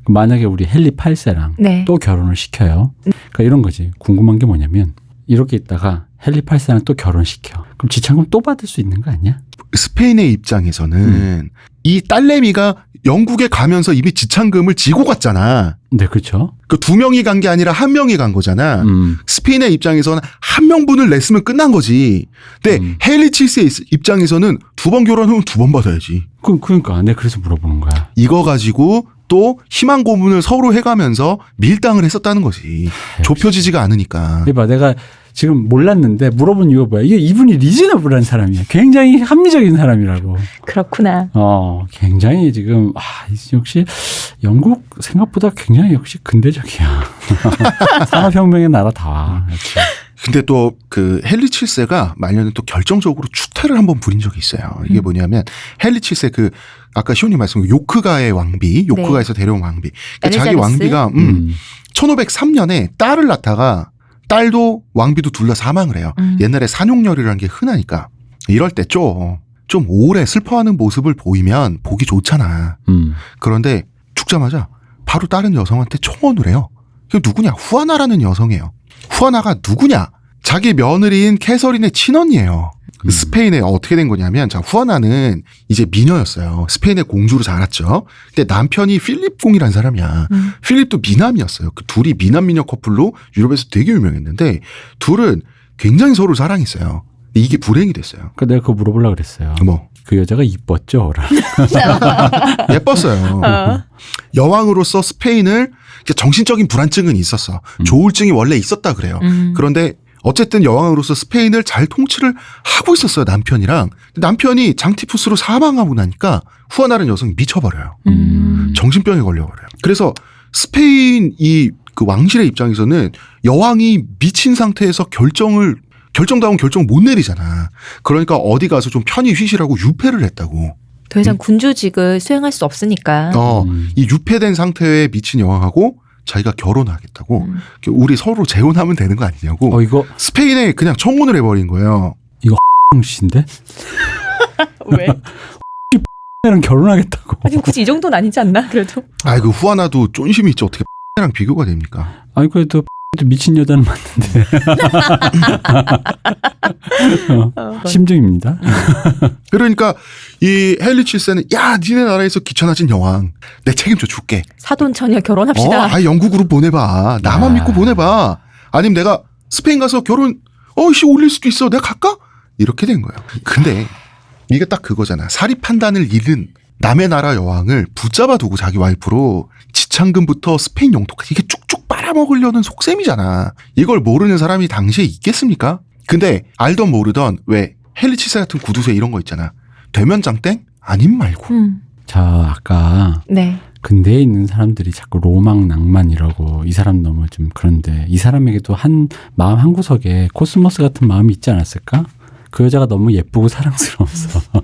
Speaker 3: 만약에 우리 헨리 8세랑
Speaker 2: 네.
Speaker 3: 또 결혼을 시켜요. 그러니까 이런 거지. 궁금한 게 뭐냐면 이렇게 있다가 헨리 8세랑 또 결혼시켜. 그럼 지참금 또 받을 수 있는 거 아니야?
Speaker 1: 스페인의 입장에서는 이 딸내미가 영국에 가면서 이미 지참금을 지고 갔잖아.
Speaker 3: 네, 그렇죠.
Speaker 1: 그 두 명이 간 게 아니라 한 명이 간 거잖아. 스페인의 입장에서는 한 명분을 냈으면 끝난 거지. 근데 헨리 7세 입장에서는 두 번 결혼하면 두 번 받아야지.
Speaker 3: 그러니까 내가 그래서 물어보는 거야.
Speaker 1: 이거 가지고 또 희망 고문을 서로 해가면서 밀당을 했었다는 거지. 좁혀지지가 않으니까.
Speaker 3: 이봐, 내가 지금 몰랐는데 물어본 이유가 뭐야? 이분이 리즈너블한 사람이야. 굉장히 합리적인 사람이라고.
Speaker 2: 그렇구나.
Speaker 3: 굉장히 지금 역시 영국 생각보다 굉장히 역시 근대적이야. 산업혁명의 나라다. 역시.
Speaker 1: 근데 또 그 헨리 7세가 말년에 또 결정적으로 추태를 한번 부린 적이 있어요. 이게 뭐냐면 헨리 7세 그 아까 시온님 말씀 요크가의 왕비, 요크가에서 데려온 왕비. 그러니까 자기 왕비가 1503년에 딸을 낳다가 딸도 왕비도 둘 다 사망을 해요. 옛날에 산용열이라는 게 흔하니까 이럴 때 좀 오래 슬퍼하는 모습을 보이면 보기 좋잖아. 그런데 죽자마자 바로 다른 여성한테 청혼을 해요. 그게 누구냐? 후아나라는 여성이에요. 후아나가 누구냐? 자기 며느리인 캐서린의 친언니예요. 스페인에 어떻게 된 거냐면 후아나는 이제 미녀였어요. 스페인의 공주로 자랐죠. 근데 남편이 필립 공이라는 사람이야. 필립도 미남이었어요. 그 둘이 미남 미녀 커플로 유럽에서 되게 유명했는데 둘은 굉장히 서로 사랑했어요. 근데 이게 불행이 됐어요.
Speaker 3: 그러니까 내가 그거 물어보려고 그랬어요.
Speaker 1: 뭐?
Speaker 3: 그 여자가 이뻤죠?
Speaker 1: 예뻤어요. 여왕으로서 스페인을 정신적인 불안증은 있었어. 조울증이 원래 있었다 그래요. 그런데 어쨌든 여왕으로서 스페인을 잘 통치를 하고 있었어요. 남편이랑. 남편이 장티푸스로 사망하고 나니까 후아나라는 여성이 미쳐버려요. 정신병에 걸려버려요. 그래서 스페인 그 왕실의 입장에서는 여왕이 미친 상태에서 결정다운 결정 못 내리잖아. 그러니까 어디 가서 좀 편히 쉬시라고 유폐를 했다고.
Speaker 2: 더 이상 군주직을 수행할 수 없으니까.
Speaker 1: 이 유폐된 상태에 미친 여왕하고 자기가 결혼하겠다고. 우리 서로 재혼하면 되는 거 아니냐고.
Speaker 3: 이거
Speaker 1: 스페인에 그냥 청혼을 해버린 거예요.
Speaker 3: 씨인데?
Speaker 2: 왜?
Speaker 3: 랑 결혼하겠다고.
Speaker 2: 아니 굳이 이 정도는 아니지 않나? 그래도.
Speaker 1: 그 후아나도 쫀심이 있지. 어떻게 랑 비교가 됩니까?
Speaker 3: 그래도 미친 여자는 맞는데. 심증입니다.
Speaker 1: 그러니까 이 헨리 7세는 야 니네 나라에서 귀찮아진 여왕 내 책임져 줄게.
Speaker 2: 사돈처녀 결혼합시다.
Speaker 1: 영국으로 보내봐. 나만 믿고 보내봐. 아니면 내가 스페인 가서 결혼 올릴 수도 있어. 내가 갈까? 이렇게 된 거예요. 근데 이게 딱 그거잖아. 사리 판단을 잃은 남의 나라 여왕을 붙잡아 두고 자기 와이프로 지참금부터 스페인 영토까지 이게 쭉쭉 빨아먹으려는 속셈이잖아. 이걸 모르는 사람이 당시에 있겠습니까? 근데 알던 모르던 왜 헨리 7세 같은 구두쇠 이런 거 있잖아. 되면 장땡? 아님 말고.
Speaker 3: 자, 아까
Speaker 2: 네.
Speaker 3: 근대에 있는 사람들이 자꾸 로망, 낭만 이러고 이 사람 너무 좀 그런데 이 사람에게도 마음 한 구석에 코스모스 같은 마음이 있지 않았을까? 그 여자가 너무 예쁘고 사랑스러워서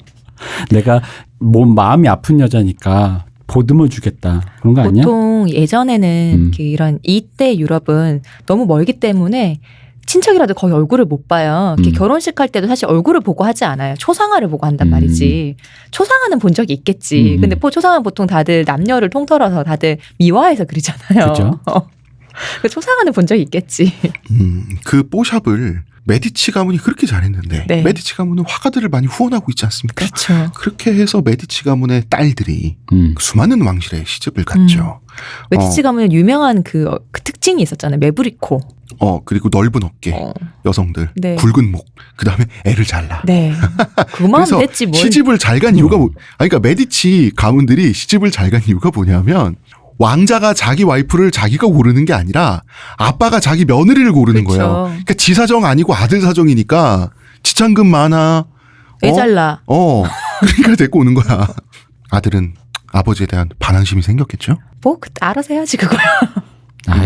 Speaker 3: 내가 마음이 아픈 여자니까 보듬어 주겠다. 그런 거 아니야?
Speaker 2: 보통 예전에는 이런 이때 유럽은 너무 멀기 때문에 친척이라도 거의 얼굴을 못 봐요. 결혼식 할 때도 사실 얼굴을 보고 하지 않아요. 초상화를 보고 한단 말이지. 초상화는 본 적이 있겠지. 근데 초상화는 보통 다들 남녀를 통틀어서 다들 미화해서 그리잖아요.
Speaker 3: 그렇죠.
Speaker 2: 그 초상화는 본 적이 있겠지.
Speaker 1: 그 뽀샵을 메디치 가문이 그렇게 잘했는데
Speaker 2: 네.
Speaker 1: 메디치 가문은 화가들을 많이 후원하고 있지 않습니까?
Speaker 2: 그렇죠.
Speaker 1: 그렇게 해서 메디치 가문의 딸들이 수많은 왕실에 시집을 갔죠.
Speaker 2: 메디치 가문은 유명한 그 특징이 있었잖아요. 매부리코.
Speaker 1: 그리고 넓은 어깨, 여성들,
Speaker 2: 네.
Speaker 1: 굵은 목, 그 다음에 애를 잘 낳아.
Speaker 2: 네. 그만
Speaker 1: 그래서
Speaker 2: 됐지 뭘.
Speaker 1: 시집을 잘 간 이유가 그러니까 메디치 가문들이 시집을 잘 간 이유가 뭐냐면 왕자가 자기 와이프를 자기가 고르는 게 아니라 아빠가 자기 며느리를 고르는
Speaker 2: 그쵸.
Speaker 1: 거예요. 그러니까 지 사정 아니고 아들 사정이니까 지참금 많아.
Speaker 2: 애 잘라.
Speaker 1: 그러니까 데리고 오는 거야. 아들은 아버지에 대한 반항심이 생겼겠죠?
Speaker 2: 뭐 알아서 해야지 그거야.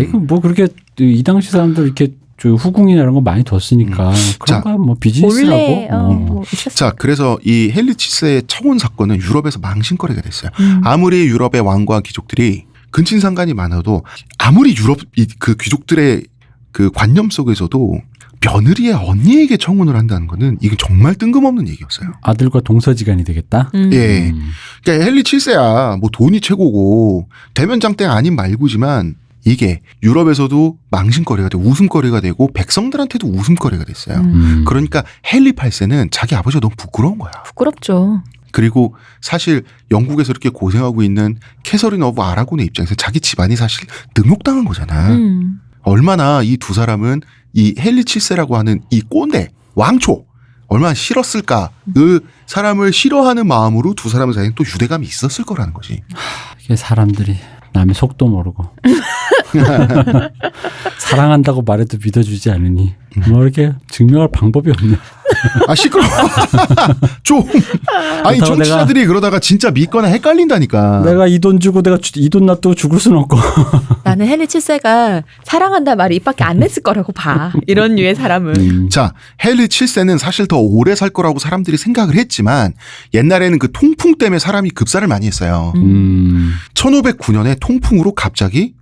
Speaker 3: 이거 뭐 그렇게 이 당시 사람들 이렇게 저 후궁이나 이런 거 많이 뒀으니까
Speaker 1: 자,
Speaker 3: 그런 거 뭐 비즈니스라고.
Speaker 2: 원래 뭐 있었어.
Speaker 1: 자, 그래서 이 헨리 7세의 청혼 사건은 유럽에서 망신거리가 됐어요.
Speaker 2: 음.
Speaker 1: 아무리 유럽의 왕과 귀족들이 근친상간이 많아도 아무리 유럽 그 귀족들의 그 관념 속에서도 며느리의 언니에게 청혼을 한다는 거는 이건 정말 뜬금없는 얘기였어요.
Speaker 3: 아들과 동서지간이 되겠다.
Speaker 1: 예. 그러니까 헨리 7세야 뭐 돈이 최고고 대면장땡 아닌 말고지만 이게 유럽에서도 망신거리가 되고 웃음거리가 되고 백성들한테도 웃음거리가 됐어요. 그러니까 헨리 8세는 자기 아버지가 너무 부끄러운 거야.
Speaker 2: 부끄럽죠.
Speaker 1: 그리고 사실 영국에서 이렇게 고생하고 있는 캐서린 오브 아라곤의 입장에서 자기 집안이 사실 능욕당한 거잖아. 얼마나 이 두 사람은 이 헨리 7세라고 하는 이 꼰대 왕초 얼마나 싫었을까. 그 사람을 싫어하는 마음으로 두 사람 사이에 또 유대감이 있었을 거라는 거지.
Speaker 3: 이게 사람들이 남의 속도 모르고 사랑한다고 말해도 믿어주지 않으니 뭐 이렇게 증명할 방법이 없네.
Speaker 1: 아 시끄러워. 좀 아니 정치자들이 그러다가 진짜 믿거나 헷갈린다니까.
Speaker 3: 내가 이 돈 주고 내가 이 돈 놔두고 죽을 수는 없고.
Speaker 2: 나는 헨리 7세가 사랑한다 말이 입 밖에 안 냈을 거라고 봐. 이런 류의 사람은.
Speaker 1: 자, 헨리 7세는 사실 더 오래 살 거라고 사람들이 생각을 했지만 옛날에는 그 통풍 때문에 사람이 급사를 많이 했어요. 1509년에 통풍으로 갑자기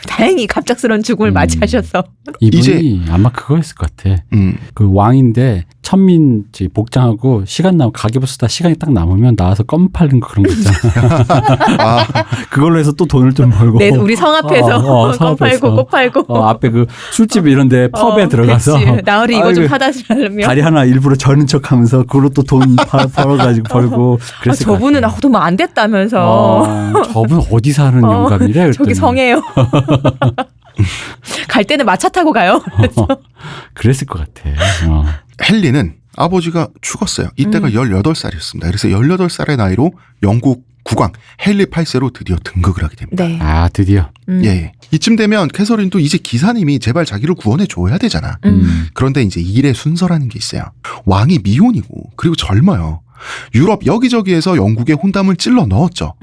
Speaker 2: 다행히 갑작스러운 죽음을 맞이하셔서.
Speaker 3: 이분이
Speaker 1: 이제
Speaker 3: 아마 그거였을 것 같아.
Speaker 1: 음.
Speaker 3: 그 왕인데 천민 복장하고 시간 나면 가계부 쓰다 시간이 딱 남으면 나와서 껌 팔는 거 그런 거 있잖아.
Speaker 1: 아,
Speaker 3: 그걸로 해서 또 돈을 좀 벌고.
Speaker 2: 네, 우리 성 앞에서
Speaker 3: 성
Speaker 2: 껌 팔고
Speaker 3: 앞에서.
Speaker 2: 꽃 팔고.
Speaker 3: 앞에 그 술집 이런데 펍에 들어가서
Speaker 2: 그치. 나으리 이거 좀
Speaker 3: 아이고,
Speaker 2: 사다 주려면.
Speaker 3: 다리 하나 일부러 저는 척하면서 그걸로 또 돈 벌어가지고 벌고 그랬을 것
Speaker 2: 저분은
Speaker 3: 같아.
Speaker 2: 너무 안 됐다면서.
Speaker 3: 저분 어디 사는 영감이래?
Speaker 2: 저기
Speaker 3: 그랬더니.
Speaker 2: 성해요. 갈 때는 마차 타고 가요.
Speaker 3: 그랬을 것 같아.
Speaker 1: 헨리는 아버지가 죽었어요. 이때가 18살이었습니다. 그래서 18살의 나이로 영국 국왕 헨리 8세로 드디어 등극을 하게 됩니다.
Speaker 2: 네.
Speaker 3: 드디어.
Speaker 1: 예. 이쯤 되면 캐서린도 이제 기사님이 제발 자기를 구원해 줘야 되잖아. 그런데 이제 일의 순서라는 게 있어요. 왕이 미혼이고 그리고 젊어요. 유럽 여기저기에서 영국의 혼담을 찔러 넣었죠.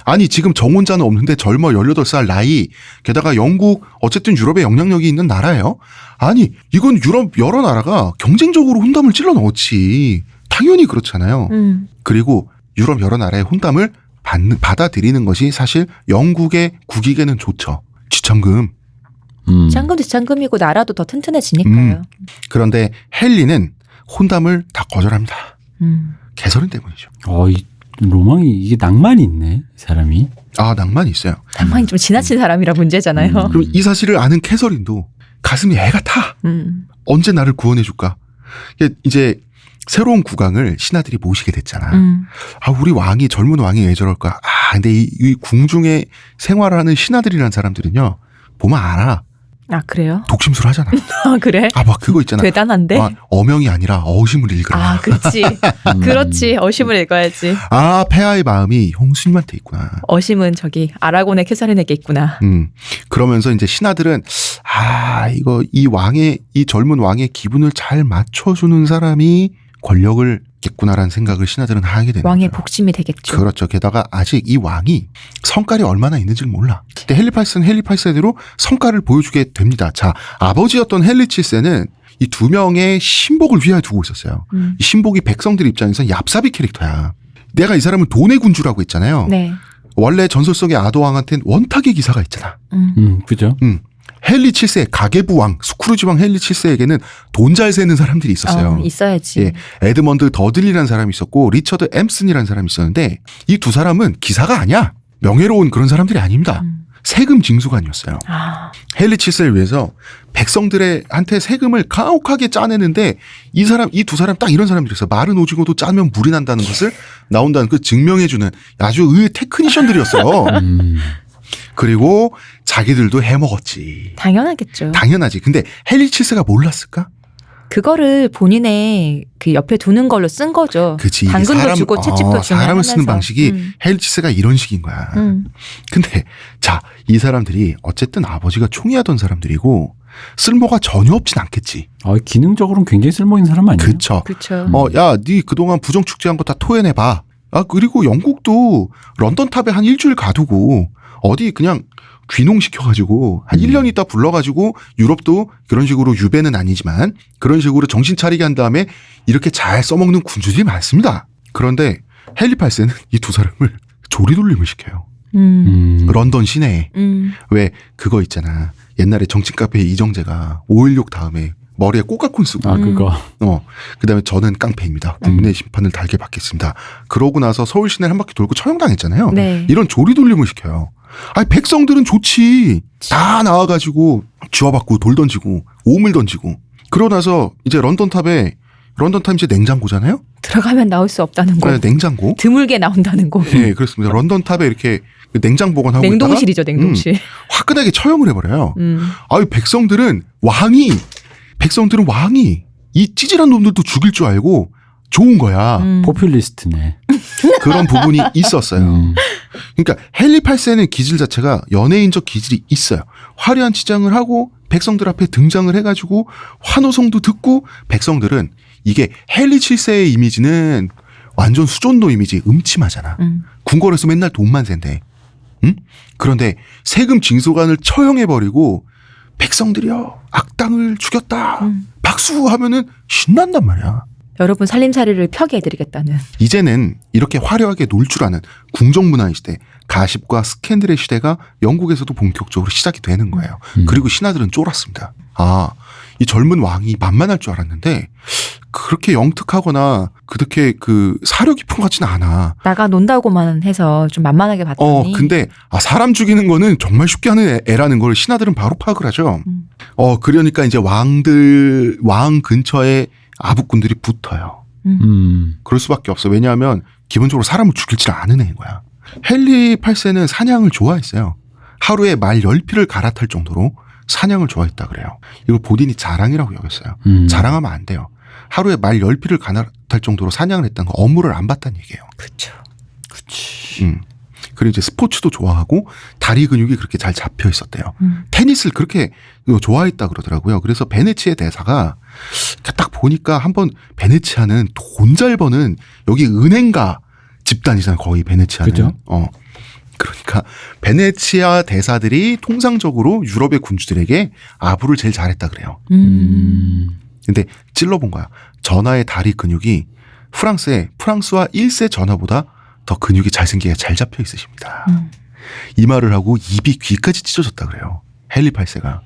Speaker 1: 아니 지금 정혼자는 없는데 젊어 18살 나이 게다가 영국 어쨌든 유럽에 영향력이 있는 나라예요. 아니 이건 유럽 여러 나라가 경쟁적으로 혼담을 찔러 넣었지. 당연히 그렇잖아요. 그리고 유럽 여러 나라의 혼담을 받아들이는 것이 사실 영국의 국익에는 좋죠. 지참금.
Speaker 2: 지참금도 지참금이고 나라도 더 튼튼해지니까요.
Speaker 1: 그런데 헨리는 혼담을 다 거절합니다. 캐서린 때문이죠.
Speaker 3: 이 로망이 이게 낭만이 있네, 이 사람이.
Speaker 1: 낭만이 있어요.
Speaker 2: 낭만이 좀 지나친 사람이라 문제잖아요.
Speaker 1: 그럼 이 사실을 아는 캐서린도 가슴이 애가 타. 언제 나를 구원해 줄까? 이제 새로운 국왕을 신하들이 모시게 됐잖아. 우리 왕이 젊은 왕이 왜 저럴까? 근데 이 궁중에 생활하는 신하들이란 사람들은요. 보면 알아.
Speaker 2: 그래요?
Speaker 1: 독심술 하잖아.
Speaker 2: 그래?
Speaker 1: 막 그거 있잖아.
Speaker 2: 대단한데?
Speaker 1: 어명이 아니라 어심을 읽으라.
Speaker 2: 그렇지. 그렇지. 어심을 읽어야지.
Speaker 1: 폐하의 마음이 형수님한테 있구나.
Speaker 2: 어심은 저기 아라곤의 캐서린에게 있구나.
Speaker 1: 그러면서 이제 신하들은 이 젊은 왕의 기분을 잘 맞춰주는 사람이 권력을 겠구나라는 생각을 신하들은 하게 되는
Speaker 2: 왕의
Speaker 1: 거죠.
Speaker 2: 복심이 되겠죠.
Speaker 1: 그렇죠. 게다가 아직 이 왕이 성깔이 얼마나 있는지를 몰라. 근데 헨리 8세는 헨리 8세대로 성깔을 보여주게 됩니다. 자, 아버지였던 헨리 7세는 이 두 명의 신복을 위하여 두고 있었어요. 이 신복이 백성들 입장에서는 얍삽이 캐릭터야. 내가 이 사람은 돈의 군주라고 했잖아요.
Speaker 2: 네.
Speaker 1: 원래 전설 속의 아도왕한테는 원탁의 기사가 있잖아.
Speaker 3: 그죠?
Speaker 1: 헨리 7세 가계부왕 스크루지왕 헨리 7세에게는 돈 잘 세는 사람들이 있었어요.
Speaker 2: 있어야지.
Speaker 1: 예, 에드먼드 더들리라는 사람이 있었고 리처드 엠슨이라는 사람이 있었는데 이 두 사람은 기사가 아니야. 명예로운 그런 사람들이 아닙니다. 세금 징수관이었어요. 헨리 7세를 위해서 백성들한테 세금을 가혹하게 짜내는데 이 두 사람 딱 이런 사람들이었어요. 마른 오징어도 짜면 물이 난다는 것을 나온다는 그 증명해주는 아주 테크니션들이었어요. 그리고 자기들도 해먹었지.
Speaker 2: 당연하겠죠.
Speaker 1: 당연하지. 근데 헨리 7세가 몰랐을까?
Speaker 2: 그거를 본인의 그 옆에 두는 걸로 쓴 거죠.
Speaker 1: 그치. 이게
Speaker 2: 당근도 주고 채찍도 주고
Speaker 1: 사람을 쓰는 방식이 헬리치스가 이런 식인 거야. 근데 자, 이 사람들이 어쨌든 아버지가 총리하던 사람들이고 쓸모가 전혀 없진 않겠지.
Speaker 3: 기능적으로는 굉장히 쓸모 있는 사람 아니에요?
Speaker 1: 그쵸.
Speaker 2: 그렇죠.
Speaker 1: 야, 네 그동안 부정축제한 거 다 토해내봐. 그리고 영국도 런던탑에 한 일주일 가두고 어디 그냥 귀농시켜가지고 한 1년 있다 불러가지고 유럽도 그런 식으로 유배는 아니지만 그런 식으로 정신 차리게 한 다음에 이렇게 잘 써먹는 군주들이 많습니다. 그런데 헨리 8세는 이 두 사람을 조리돌림을 시켜요. 런던 시내에. 왜 그거 있잖아. 옛날에 정치 카페 이정재가 5.16 다음에 머리에 꽃갈콘 쓰고.
Speaker 3: 그거.
Speaker 1: 그다음에 저는 깡패입니다. 국민의 심판을 달게 받겠습니다. 그러고 나서 서울 시내를 한 바퀴 돌고 처형당했잖아요.
Speaker 2: 네.
Speaker 1: 이런 조리돌림을 시켜요. 백성들은 좋지. 다 나와가지고 쥐어받고 돌 던지고 오물 던지고. 그러고 나서 이제 런던탑 이제 냉장고잖아요.
Speaker 2: 들어가면 나올 수 없다는 곳.
Speaker 1: 네, 냉장고.
Speaker 2: 드물게 나온다는 곳.
Speaker 1: 네, 그렇습니다. 런던탑에 이렇게 냉장 보관하고
Speaker 2: 냉동실이죠, 냉동실.
Speaker 1: 화끈하게 처형을 해버려요. 백성들은 왕이 이 찌질한 놈들도 죽일 줄 알고 좋은 거야.
Speaker 3: 포퓰리스트네.
Speaker 1: 그런 부분이 있었어요. 그러니까 헨리 8세는 기질 자체가 연예인적 기질이 있어요. 화려한 치장을 하고 백성들 앞에 등장을 해가지고 환호성도 듣고 백성들은 이게 헨리 7세의 이미지는 완전 수존노 이미지 음침하잖아. 궁궐에서 맨날 돈만 샌대. 응? 그런데 세금 징수관을 처형해버리고 백성들이여 악당을 죽였다. 박수 하면은 신난단 말이야.
Speaker 2: 여러분 살림살이를 펴게 해드리겠다는.
Speaker 1: 이제는 이렇게 화려하게 놀 줄 아는 궁정문화의 시대, 가십과 스캔들의 시대가 영국에서도 본격적으로 시작이 되는 거예요. 그리고 신하들은 쫄았습니다. 이 젊은 왕이 만만할 줄 알았는데 그렇게 영특하거나 그렇게 그 사려 깊은 것 같지는 않아.
Speaker 2: 나가 논다고만 해서 좀 만만하게 봤더니.
Speaker 1: 근데 사람 죽이는 거는 정말 쉽게 하는 애라는 걸 신하들은 바로 파악을 하죠. 그러니까 이제 왕 근처에 아부꾼들이 붙어요. 그럴 수밖에 없어. 왜냐하면 기본적으로 사람을 죽일 줄 아는 애인 거야. 헨리 8세는 사냥을 좋아했어요. 하루에 말 10피를 갈아탈 정도로 사냥을 좋아했다 그래요. 이걸 본인이 자랑이라고 여겼어요. 자랑하면 안 돼요. 하루에 말 10피를 갈아탈 정도로 사냥을 했다는 거 업무를 안 봤다는 얘기예요.
Speaker 2: 그렇죠.
Speaker 3: 그렇지.
Speaker 1: 그리고 이제 스포츠도 좋아하고 다리 근육이 그렇게 잘 잡혀 있었대요. 테니스를 그렇게 좋아했다 그러더라고요. 그래서 베네치아 대사가 딱 보니까 한번 베네치아는 돈 잘 버는 여기 은행가 집단이잖아요. 거의 베네치아는.
Speaker 3: 그죠?
Speaker 1: 그러니까 베네치아 대사들이 통상적으로 유럽의 군주들에게 아부를 제일 잘했다 그래요. 근데 찔러본 거야. 전하의 다리 근육이 프랑스와 1세 전하보다 더 근육이 잘생기게 잘 잡혀 있으십니다. 이 말을 하고 입이 귀까지 찢어졌다 그래요. 헨리 8세가.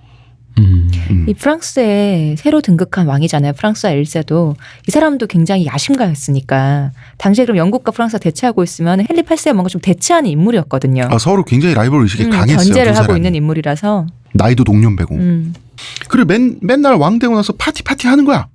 Speaker 2: 이 프랑스에 새로 등극한 왕이잖아요. 프랑스와 1세도. 이 사람도 굉장히 야심가였으니까. 당시에 그럼 영국과 프랑스가 대치하고 있으면 헨리 8세가 뭔가 좀 대치하는 인물이었거든요.
Speaker 1: 서로 굉장히 라이벌 의식이 강했어요.
Speaker 2: 견제를
Speaker 1: 두
Speaker 2: 하고
Speaker 1: 사람이.
Speaker 2: 있는 인물이라서.
Speaker 1: 나이도 동년배고. 그리고 맨날 왕 되고 나서 파티 하는 거야.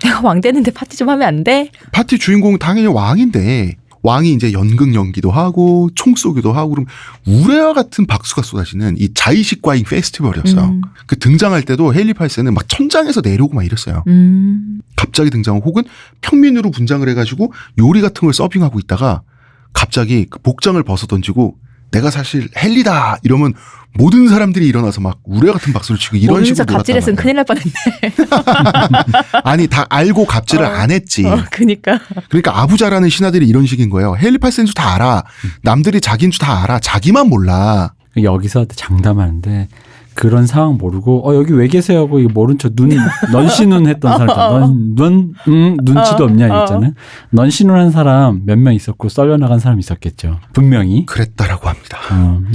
Speaker 2: 내가 왕 되는데 파티 좀 하면 안 돼?
Speaker 1: 파티 주인공은 당연히 왕인데 왕이 이제 연극 연기도 하고 총 쏘기도 하고 그럼 우레와 같은 박수가 쏟아지는 이 자의식 과잉 페스티벌이었어요. 그 등장할 때도 헨리 8세는 막 천장에서 내려오고 막 이랬어요. 갑자기 등장하고 혹은 평민으로 분장을 해가지고 요리 같은 걸 서빙하고 있다가 갑자기 그 복장을 벗어던지고 내가 사실 헨리다 이러면 모든 사람들이 일어나서 막 우레 같은 박수를 치고 이런 식으로 놀았단
Speaker 2: 갑질했으면
Speaker 1: 말이에요.
Speaker 2: 큰일 날 뻔했네.
Speaker 1: 아니 다 알고 갑질을 안 했지.
Speaker 2: 그러니까
Speaker 1: 아부자라는 신하들이 이런 식인 거예요. 헨리 8세인 줄 다 알아. 남들이 자기인 줄 다 알아. 자기만 몰라.
Speaker 3: 여기서 장담하는데 그런 상황 모르고 여기 왜 계세요 하고 이거 모른 척 넌시눈 했던 사람 눈치도 없냐 있잖아요. 넌시눈 한 사람 몇 명 있었고 썰려나간 사람 있었겠죠. 분명히.
Speaker 1: 그랬다라고 합니다.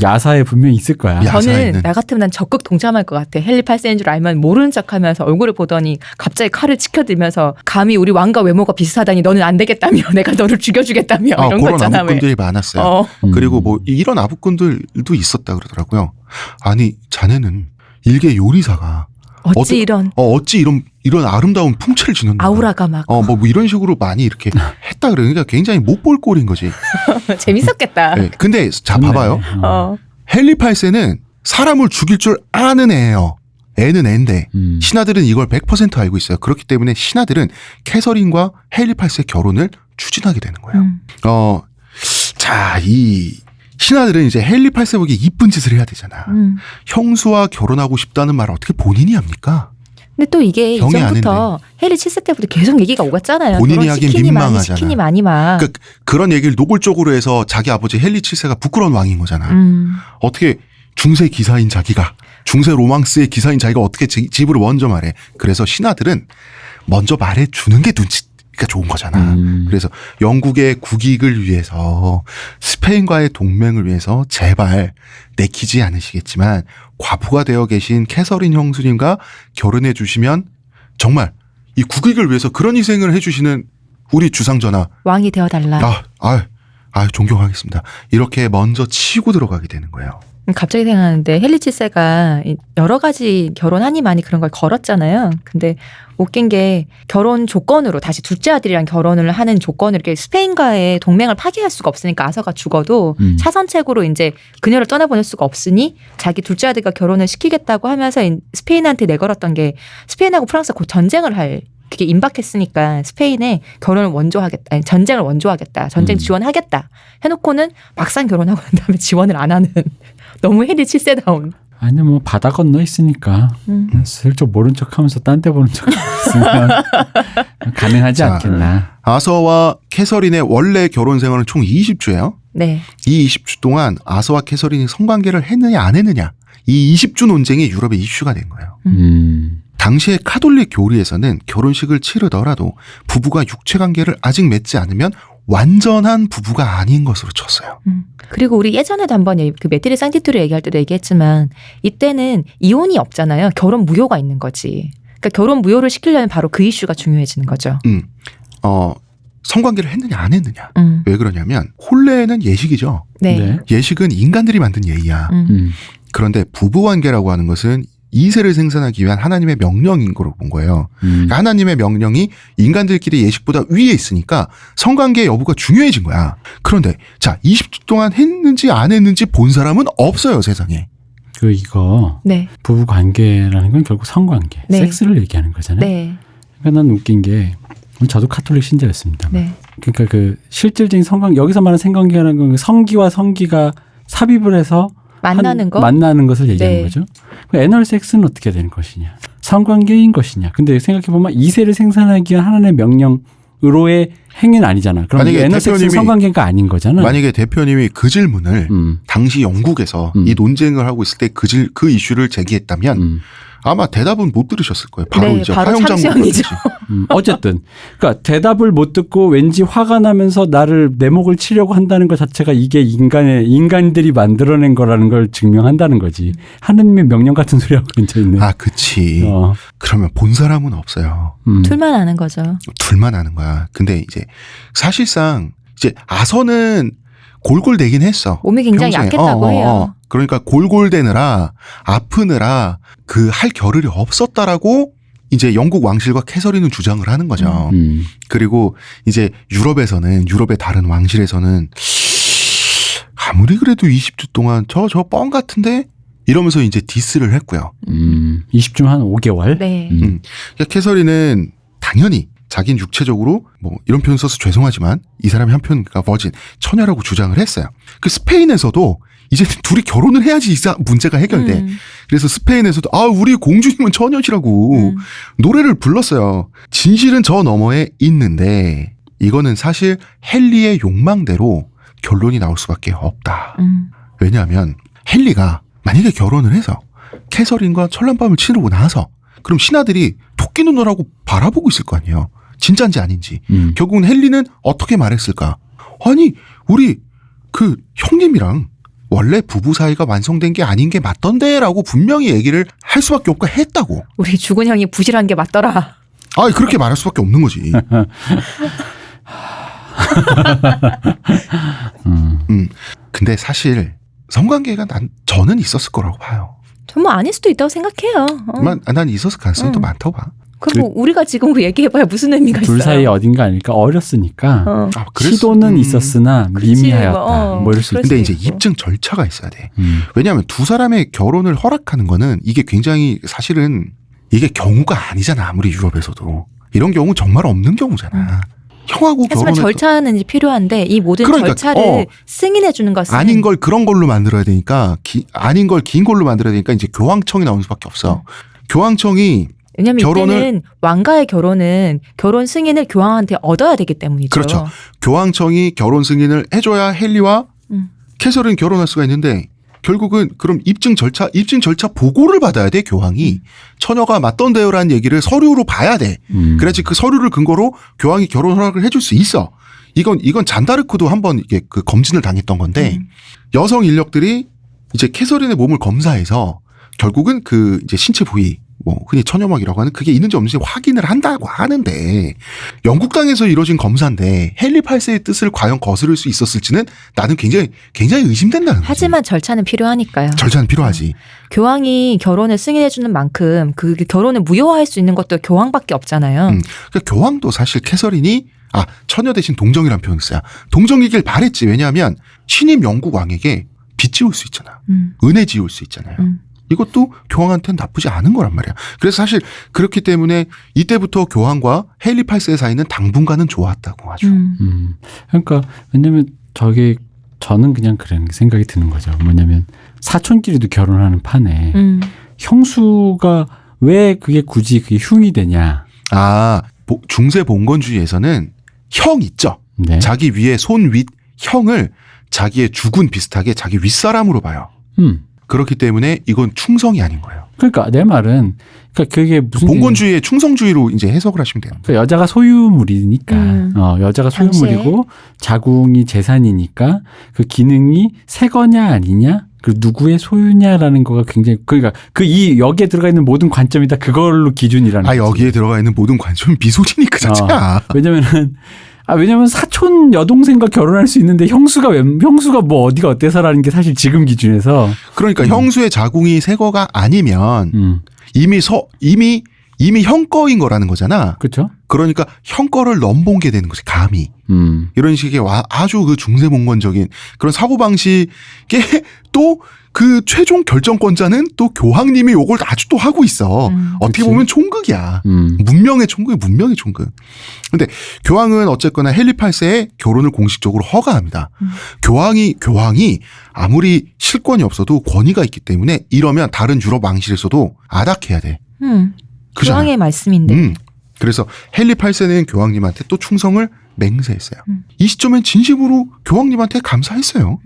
Speaker 3: 야사에 분명히 있을 거야.
Speaker 2: 저는 나 같으면 난 적극 동참할 것 같아. 헨리 8세인 줄 알면 모르는 척하면서 얼굴을 보더니 갑자기 칼을 치켜들면서 감히 우리 왕과 외모가 비슷하다니 너는 안 되겠다며 내가 너를 죽여주겠다며 이런 거
Speaker 1: 그런
Speaker 2: 있잖아.
Speaker 1: 아부꾼들이 많았어요. 그리고 뭐 이런 아부꾼들도 있었다 그러더라고요. 아니 자네는 일개 요리사가
Speaker 2: 어찌 이런
Speaker 1: 아름다운 풍채를 지녔나
Speaker 2: 아우라가 막
Speaker 1: 뭐 이런 식으로 많이 이렇게 했다 그러니까 굉장히 못 볼 꼴인 거지.
Speaker 2: 재밌었겠다.
Speaker 1: 네. 근데 자
Speaker 3: 좋네.
Speaker 1: 봐봐요. 헨리 8세는 사람을 죽일 줄 아는 애예요. 애는 애인데 신하들은 이걸 100% 알고 있어요. 그렇기 때문에 신하들은 캐서린과 헤일리 8세의 결혼을 추진하게 되는 거예요. 자, 이 신하들은 이제 헤일리 8세 보기 이쁜 짓을 해야 되잖아. 형수와 결혼하고 싶다는 말을 어떻게 본인이 합니까?
Speaker 2: 근데 또 이게
Speaker 1: 경이
Speaker 2: 이전부터 헤일리 7세 때부터 계속 얘기가 오갔잖아요.
Speaker 1: 본인이 하긴 민망하잖아.
Speaker 2: 시키니 많이 막.
Speaker 1: 그러니까 그런 얘기를 노골적으로 해서 자기 아버지 헤일리 7세가 부끄러운 왕인 거잖아. 어떻게 중세 기사인 자기가, 중세 로망스의 기사인 자기가 어떻게 집으로 먼저 말해. 그래서 신하들은 먼저 말해주는 게 눈치가 좋은 거잖아. 그래서 영국의 국익을 위해서, 스페인과의 동맹을 위해서 제발 내키지 않으시겠지만 과부가 되어 계신 캐서린 형수님과 결혼해 주시면 정말 이 국익을 위해서 그런 희생을 해주시는 우리 주상전하
Speaker 2: 왕이 되어달라.
Speaker 1: 존경하겠습니다. 이렇게 먼저 치고 들어가게 되는 거예요.
Speaker 2: 갑자기 생각하는데 헨리 7세가 여러 가지 결혼하니 많이 그런 걸 걸었잖아요. 근데 웃긴 게 결혼 조건으로 다시 둘째 아들이랑 결혼을 하는 조건으로 이렇게 스페인과의 동맹을 파기할 수가 없으니까 아서가 죽어도 차선책으로 이제 그녀를 떠나보낼 수가 없으니 자기 둘째 아들과 결혼을 시키겠다고 하면서 스페인한테 내걸었던 게 스페인하고 프랑스가 곧 전쟁을 할 그게 임박했으니까 스페인에 결혼을 원조하겠다. 아니, 전쟁을 원조하겠다. 전쟁 지원하겠다. 해놓고는 막상 결혼하고 난 다음에 지원을 안 하는 너무 헨리 7세다운.
Speaker 3: 아니 뭐 바다 건너 있으니까 슬쩍 모른 척하면서 딴 데 보는 척 있으면 가능하지 않겠나.
Speaker 1: 아서와 캐서린의 원래 결혼 생활은 총 20주예요.
Speaker 2: 네.
Speaker 1: 이 20주 동안 아서와 캐서린이 성관계를 했느냐 안 했느냐, 이 20주 논쟁이 유럽의 이슈가 된 거예요. 당시의 카톨릭 교리에서는 결혼식을 치르더라도 부부가 육체관계를 아직 맺지 않으면 완전한 부부가 아닌 것으로 쳤어요.
Speaker 2: 그리고 우리 예전에도 한번 그 메티리 상티투를 얘기할 때도 얘기했지만 이때는 이혼이 없잖아요. 결혼 무효가 있는 거지. 그러니까 결혼 무효를 시키려면 바로 그 이슈가 중요해지는 거죠.
Speaker 1: 성관계를 했느냐 안 했느냐. 왜 그러냐면 혼례는 예식이죠.
Speaker 2: 네.
Speaker 1: 예식은 인간들이 만든 예의야. 그런데 부부관계라고 하는 것은 이세를 생산하기 위한 하나님의 명령인 거로 본 거예요. 그러니까 하나님의 명령이 인간들끼리 예식보다 위에 있으니까 성관계 여부가 중요해진 거야. 그런데 자, 20주 동안 했는지 안 했는지 본 사람은 없어요, 세상에.
Speaker 3: 이거
Speaker 2: 네.
Speaker 3: 부부 관계라는 건 결국 성관계,
Speaker 2: 네.
Speaker 3: 섹스를 얘기하는 거잖아요.
Speaker 2: 네.
Speaker 3: 그러니까 난 웃긴 게 저도 카톨릭 신자였습니다.
Speaker 2: 네.
Speaker 3: 그러니까 그 실질적인 성관계, 여기서 말하는 성관계라는 건 성기와 성기가 삽입을 해서
Speaker 2: 만나는 거?
Speaker 3: 만나는 것을 얘기하는
Speaker 2: 네.
Speaker 3: 거죠. 애널 섹스는 어떻게 되는 것이냐? 성관계인 것이냐? 근데 생각해보면 이세를 생산하기 위한 하나님의 명령으로의 행위는 아니잖아. 그럼 애널 섹스는 성관계가 아닌 거잖아.
Speaker 1: 만약에 대표님이 그 질문을 당시 영국에서 이 논쟁을 하고 있을 때 그 이슈를 제기했다면 아마 대답은 못 들으셨을 거예요. 바로
Speaker 2: 네,
Speaker 1: 이제
Speaker 2: 바로
Speaker 1: 화형장
Speaker 2: 참수형이죠.
Speaker 3: 어쨌든 그러니까 대답을 못 듣고 왠지 화가 나면서 나를 내 목을 치려고 한다는 것 자체가 이게 인간들이 만들어낸 거라는 걸 증명한다는 거지. 하느님의 명령 같은 소리하고 앉아 있네.
Speaker 1: 아, 그치. 그러면 본 사람은 없어요.
Speaker 2: 둘만 아는 거죠.
Speaker 1: 둘만 아는 거야. 근데 이제 사실상 이제 아서는 골골대긴 했어.
Speaker 2: 몸이 굉장히
Speaker 1: 평소에.
Speaker 2: 약했다고 해요.
Speaker 1: 그러니까 골골대느라 아프느라 그 할 겨를이 없었다라고 이제 영국 왕실과 캐서린은 주장을 하는 거죠. 그리고 이제 유럽의 다른 왕실에서는 아무리 그래도 20주 동안 저 뻥 같은데 이러면서 이제 디스를 했고요.
Speaker 3: 20주 한 5개월?
Speaker 2: 네.
Speaker 1: 그러니까 캐서린은 당연히 자기는 육체적으로 뭐 이런 표현 써서 죄송하지만 이 사람이 한편가 버진 처녀라고 주장을 했어요. 그 스페인에서도 이제 둘이 결혼을 해야지 문제가 해결돼. 그래서 스페인에서도 우리 공주님은 처녀시라고 노래를 불렀어요. 진실은 저 너머에 있는데 이거는 사실 헨리의 욕망대로 결론이 나올 수밖에 없다. 왜냐하면 헨리가 만약에 결혼을 해서 캐서린과 천란밤을 치르고 나서 그럼 신하들이 토끼 눈으라고 바라보고 있을 거 아니에요. 진짜인지 아닌지. 결국은 헨리는 어떻게 말했을까? 아니 우리 그 형님이랑 원래 부부 사이가 완성된 게 아닌 게 맞던데라고 분명히 얘기를 할 수밖에 없고 했다고.
Speaker 2: 우리 죽은 형이 부실한 게 맞더라.
Speaker 1: 그렇게 말할 수밖에 없는 거지. 근데 사실 성관계가 저는 있었을 거라고 봐요.
Speaker 2: 정말 아닐 수도 있다고 생각해요.
Speaker 1: 난 있었을 가능성이 더 많다고 봐.
Speaker 2: 그럼 뭐 우리가 지금 그 얘기해봐야 무슨 의미가 있어요?
Speaker 3: 둘 사이 어딘가 아닐까 어렸으니까
Speaker 2: 어.
Speaker 1: 아, 그랬-
Speaker 3: 시도는 있었으나
Speaker 2: 그치,
Speaker 3: 미미하였다.
Speaker 2: 뭐,
Speaker 3: 뭐 이럴 수
Speaker 2: 그럴
Speaker 3: 있
Speaker 1: 근데
Speaker 2: 수도
Speaker 1: 이제
Speaker 2: 있고.
Speaker 1: 입증 절차가 있어야 돼.
Speaker 3: 음.
Speaker 1: 왜냐하면 두 사람의 결혼을 허락하는 거는 이게 굉장히 사실은 이게 경우가 아니잖아. 아무리 유럽에서도. 이런 경우 정말 없는 경우잖아. 형하고
Speaker 2: 하지만
Speaker 1: 결혼을
Speaker 2: 절차는 이제 필요한데 이 모든
Speaker 1: 그러니까,
Speaker 2: 절차를 승인해 주는 것은
Speaker 1: 아닌 걸 그런 걸로 만들어야 되니까 아닌 걸 긴 걸로 만들어야 되니까 이제 교황청이 나오는 수밖에 없어. 교황청이
Speaker 2: 왜냐하면
Speaker 1: 결혼을-
Speaker 2: 이때는 왕가의 결혼은 결혼 승인을 교황한테 얻어야 되기 때문이죠.
Speaker 1: 그렇죠. 교황청이 결혼 승인을 해줘야 헨리와
Speaker 2: 음.
Speaker 1: 캐서린 결혼할 수가 있는데 결국은 그럼 입증 절차 보고를 받아야 돼. 교황이 처녀가 맞던데요라는 얘기를 서류로 봐야 돼. 그래야지 그 서류를 근거로 교황이 결혼 허락을 해줄 수 있어. 이건 잔다르크도 한번 이게 그 검진을 당했던 건데 여성 인력들이 이제 캐서린의 몸을 검사해서 결국은 그 이제 신체 부위 뭐 흔히 처녀막이라고 하는 그게 있는지 없는지 확인을 한다고 하는데 영국 땅에서 이루어진 검사인데 헨리 8세의 뜻을 과연 거스를 수 있었을지는 나는 굉장히 의심된다는 거지.
Speaker 2: 하지만 절차는 필요하니까요.
Speaker 1: 절차는 필요하지.
Speaker 2: 교황이 결혼을 승인해 주는 만큼 그 결혼을 무효화할 수 있는 것도 교황밖에 없잖아요.
Speaker 1: 그러니까 교황도 사실 캐서린이 처녀 대신 동정이라는 표현을 써요. 동정이길 바랬지. 왜냐하면 신임 영국 왕에게 빚 지울 수 있잖아. 은혜 지울 수 있잖아요. 이것도 교황한테는 나쁘지 않은 거란 말이야. 그래서 사실 그렇기 때문에 이때부터 교황과 헨리 8세의 사이는 당분간은 좋았다고 하죠.
Speaker 3: 그러니까 왜냐면 저는 그냥 그런 생각이 드는 거죠. 뭐냐면 사촌끼리도 결혼하는 판에 형수가 왜 그게 굳이 그게 흉이 되냐.
Speaker 1: 중세 봉건주의에서는 형 있죠.
Speaker 3: 네.
Speaker 1: 자기 위에 손 윗 형을 자기의 주군 비슷하게 자기 윗사람으로 봐요. 그렇기 때문에 이건 충성이 아닌 거예요.
Speaker 3: 그러니까 내 말은 그러니까 그게 무슨
Speaker 1: 봉건주의의 충성주의로 이제 해석을 하시면 돼요.
Speaker 3: 그러니까 여자가 소유물이니까 여자가 소유물이고 자궁이 재산이니까 그 기능이 새 거냐 아니냐 그 누구의 소유냐라는 거가 굉장히 그러니까 여기에 들어가 있는 모든 관점이 다 그걸로 기준이라는 거지.
Speaker 1: 여기에 들어가 있는 모든 관점은 미소진이 그 자체야.
Speaker 3: 왜냐면 사촌 여동생과 결혼할 수 있는데 형수가 뭐 어디가 어때서라는 게 사실 지금 기준에서
Speaker 1: 그러니까 형수의 자궁이 새 거가 아니면 이미 형 거인 거라는 거잖아.
Speaker 3: 그렇죠?
Speaker 1: 그러니까 형 거를 넘본 게 되는 거지. 감히. 이런 식의 아주 그 중세몽건적인 그런 사고방식에 또 그 최종 결정권자는 또 교황님이 요걸 아주 또 하고 있어. 어떻게
Speaker 3: 그치.
Speaker 1: 보면 총극이야. 문명의 총극. 근데 교황은 어쨌거나 헨리 8세의 결혼을 공식적으로 허가합니다. 교황이 아무리 실권이 없어도 권위가 있기 때문에 이러면 다른 유럽 왕실에서도 아닥해야 돼. 그잖아.
Speaker 2: 교황의 말씀인데.
Speaker 1: 그래서 헨리 8세는 교황님한테 또 충성을 맹세했어요. 이 시점엔 진심으로 교황님한테 감사했어요.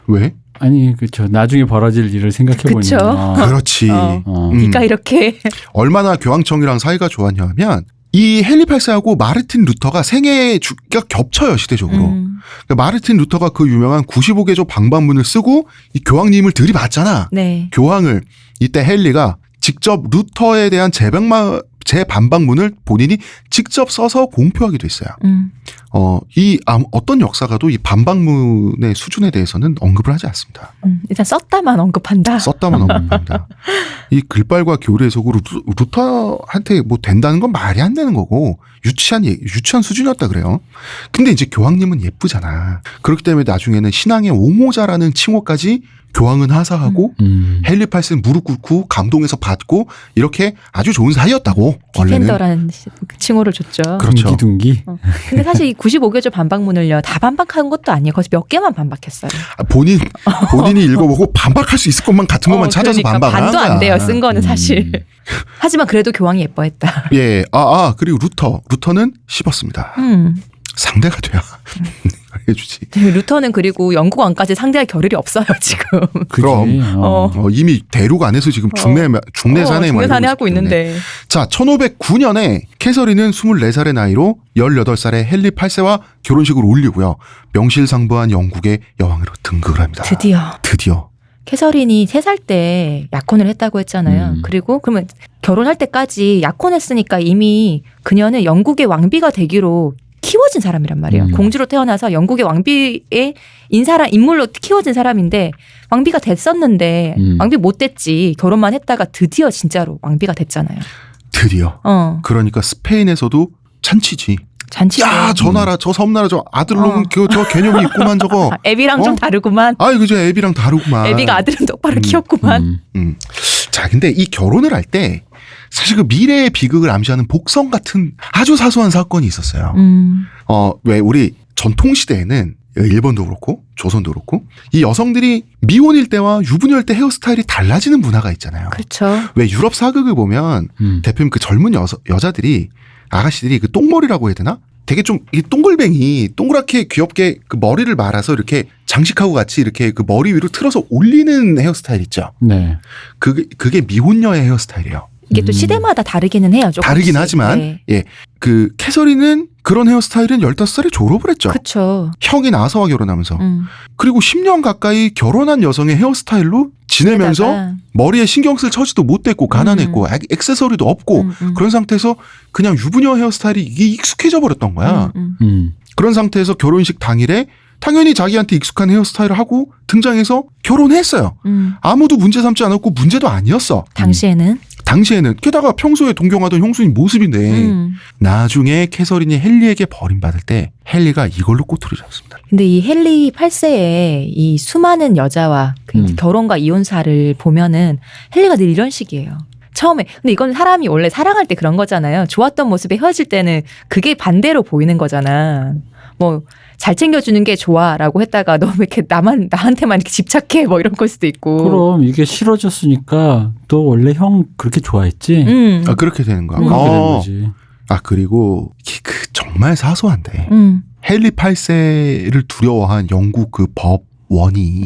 Speaker 1: 왜?
Speaker 3: 아니 그렇죠. 나중에 벌어질 일을 생각해 보니.
Speaker 2: 그쵸.
Speaker 1: 그렇지.
Speaker 2: 네가 이렇게
Speaker 1: 얼마나 교황청이랑 사이가 좋았냐 하면 이 헨리 8세하고 마르틴 루터가 생애가 겹쳐요. 시대적으로. 그러니까 마르틴 루터가 그 유명한 95개조 방방문을 쓰고 이 교황님을 들이받잖아.
Speaker 2: 네.
Speaker 1: 교황을 이때 헨리가 직접 루터에 대한 재반박문을 본인이 직접 써서 공표하기도 했어요. 어떤 역사가도 이 반박문의 수준에 대해서는 언급을 하지 않습니다.
Speaker 2: 일단 썼다만 언급한다.
Speaker 1: 썼다만 언급합니다. 이 글발과 교리 해석으로 루터한테 뭐 된다는 건 말이 안 되는 거고 유치한 수준이었다 그래요. 근데 이제 교황님은 예쁘잖아. 그렇기 때문에 나중에는 신앙의 옹호자라는 칭호까지 교황은 하사하고 헨리 8세는 무릎 꿇고 감동해서 받고 이렇게 아주 좋은 사이였다고 원래는.
Speaker 2: 디펜더라는 칭호를 줬죠.
Speaker 1: 그렇죠.
Speaker 3: 둥기.
Speaker 2: 근데 사실 이 95개조 반박문을요 다 반박한 것도 아니에요. 거기서 몇 개만 반박했어요.
Speaker 1: 본인이 읽어보고 반박할 수 있을 것만 같은 것만 찾아서
Speaker 2: 그러니까
Speaker 1: 반박을
Speaker 2: 반도
Speaker 1: 한 거야.
Speaker 2: 안 돼요. 쓴 거는 사실. 하지만 그래도 교황이 예뻐했다.
Speaker 1: 예. 그리고 루터는 씹었습니다. 상대가 돼야 해주지.
Speaker 2: 루터는 그리고 영국 왕까지 상대할 겨를이 없어요 지금.
Speaker 1: 그럼 이미 대륙 안에서 지금 중내산에
Speaker 2: 중내산에 하고 있는데.
Speaker 1: 자, 1509년에 캐서린은 24살의 나이로 18살의 헨리 8세와 결혼식을 올리고요. 명실상부한 영국의 여왕으로 등극을 합니다. 드디어.
Speaker 2: 캐서린이 3살 때 약혼을 했다고 했잖아요. 그리고 그러면 결혼할 때까지 약혼했으니까 이미 그녀는 영국의 왕비가 되기로 키워진 사람이란 말이에요. 공주로 태어나서 영국의 왕비의 인물로 키워진 사람인데 왕비가 됐었는데 왕비 못 됐지. 결혼만 했다가 드디어 진짜로 왕비가 됐잖아요.
Speaker 1: 드디어. 그러니까 스페인에서도 잔치지.
Speaker 2: 잔치죠.
Speaker 1: 야, 저 나라, 저 섬나라, 저 아들놈은 저 개념이 있구만 저거.
Speaker 2: 애비랑 좀 다르구만.
Speaker 1: 아이, 그죠. 애비랑 다르구만.
Speaker 2: 애비가 아들은 똑바로 키웠구만.
Speaker 1: 자, 근데 이 결혼을 할 때 사실 그 미래의 비극을 암시하는 복성 같은 아주 사소한 사건이 있었어요. 왜 우리 전통시대에는 일본도 그렇고 조선도 그렇고 이 여성들이 미혼일 때와 유부녀일 때 헤어스타일이 달라지는 문화가 있잖아요.
Speaker 2: 그렇죠.
Speaker 1: 왜 유럽 사극을 보면 대표님 그 젊은 여자들이 아가씨들이 그 똥머리라고 해야 되나? 되게 좀 이 동글뱅이 동그랗게 귀엽게 그 머리를 말아서 이렇게 장식하고 같이 이렇게 그 머리 위로 틀어서 올리는 헤어스타일 있죠.
Speaker 3: 네.
Speaker 1: 그게 미혼녀의 헤어스타일이에요.
Speaker 2: 이게 또 시대마다 다르기는 해요. 조금씩.
Speaker 1: 다르긴 하지만
Speaker 2: 네.
Speaker 1: 예. 그 캐서린은 그런 헤어스타일은 15살에 졸업을 했죠.
Speaker 2: 그렇죠.
Speaker 1: 형이 나서와 결혼하면서. 그리고 10년 가까이 결혼한 여성의 헤어스타일로 지내면서
Speaker 2: 게다가,
Speaker 1: 머리에 신경 쓸 처지도 못 됐고 가난했고 액세서리도 없고 그런 상태에서 그냥 유부녀 헤어스타일이 이게 익숙해져 버렸던 거야. 그런 상태에서 결혼식 당일에 당연히 자기한테 익숙한 헤어스타일을 하고 등장해서 결혼했어요. 아무도 문제 삼지 않았고 문제도 아니었어. 당시에는 게다가 평소에 동경하던 형수님 모습인데 나중에 캐서린이 헨리에게 버림받을 때 헨리가 이걸로 꼬투리 잡습니다.
Speaker 2: 근데 이 헨리 8세의 이 수많은 여자와 그 결혼과 이혼사를 보면은 헨리가 늘 이런 식이에요. 처음에. 근데 이건 사람이 원래 사랑할 때 그런 거잖아요. 좋았던 모습에 헤어질 때는 그게 반대로 보이는 거잖아. 뭐 잘 챙겨주는 게 좋아라고 했다가 너 왜 이렇게 나한테만 이렇게 집착해 뭐 이런 걸 수도 있고.
Speaker 3: 그럼 이게 싫어졌으니까 또 원래 형 그렇게 좋아했지.
Speaker 1: 아, 그렇게 되는 거야.
Speaker 3: 그렇게 되는 거지.
Speaker 1: 아, 그리고 그 정말 사소한데 헨리 8세를 두려워한 영국 그 법원이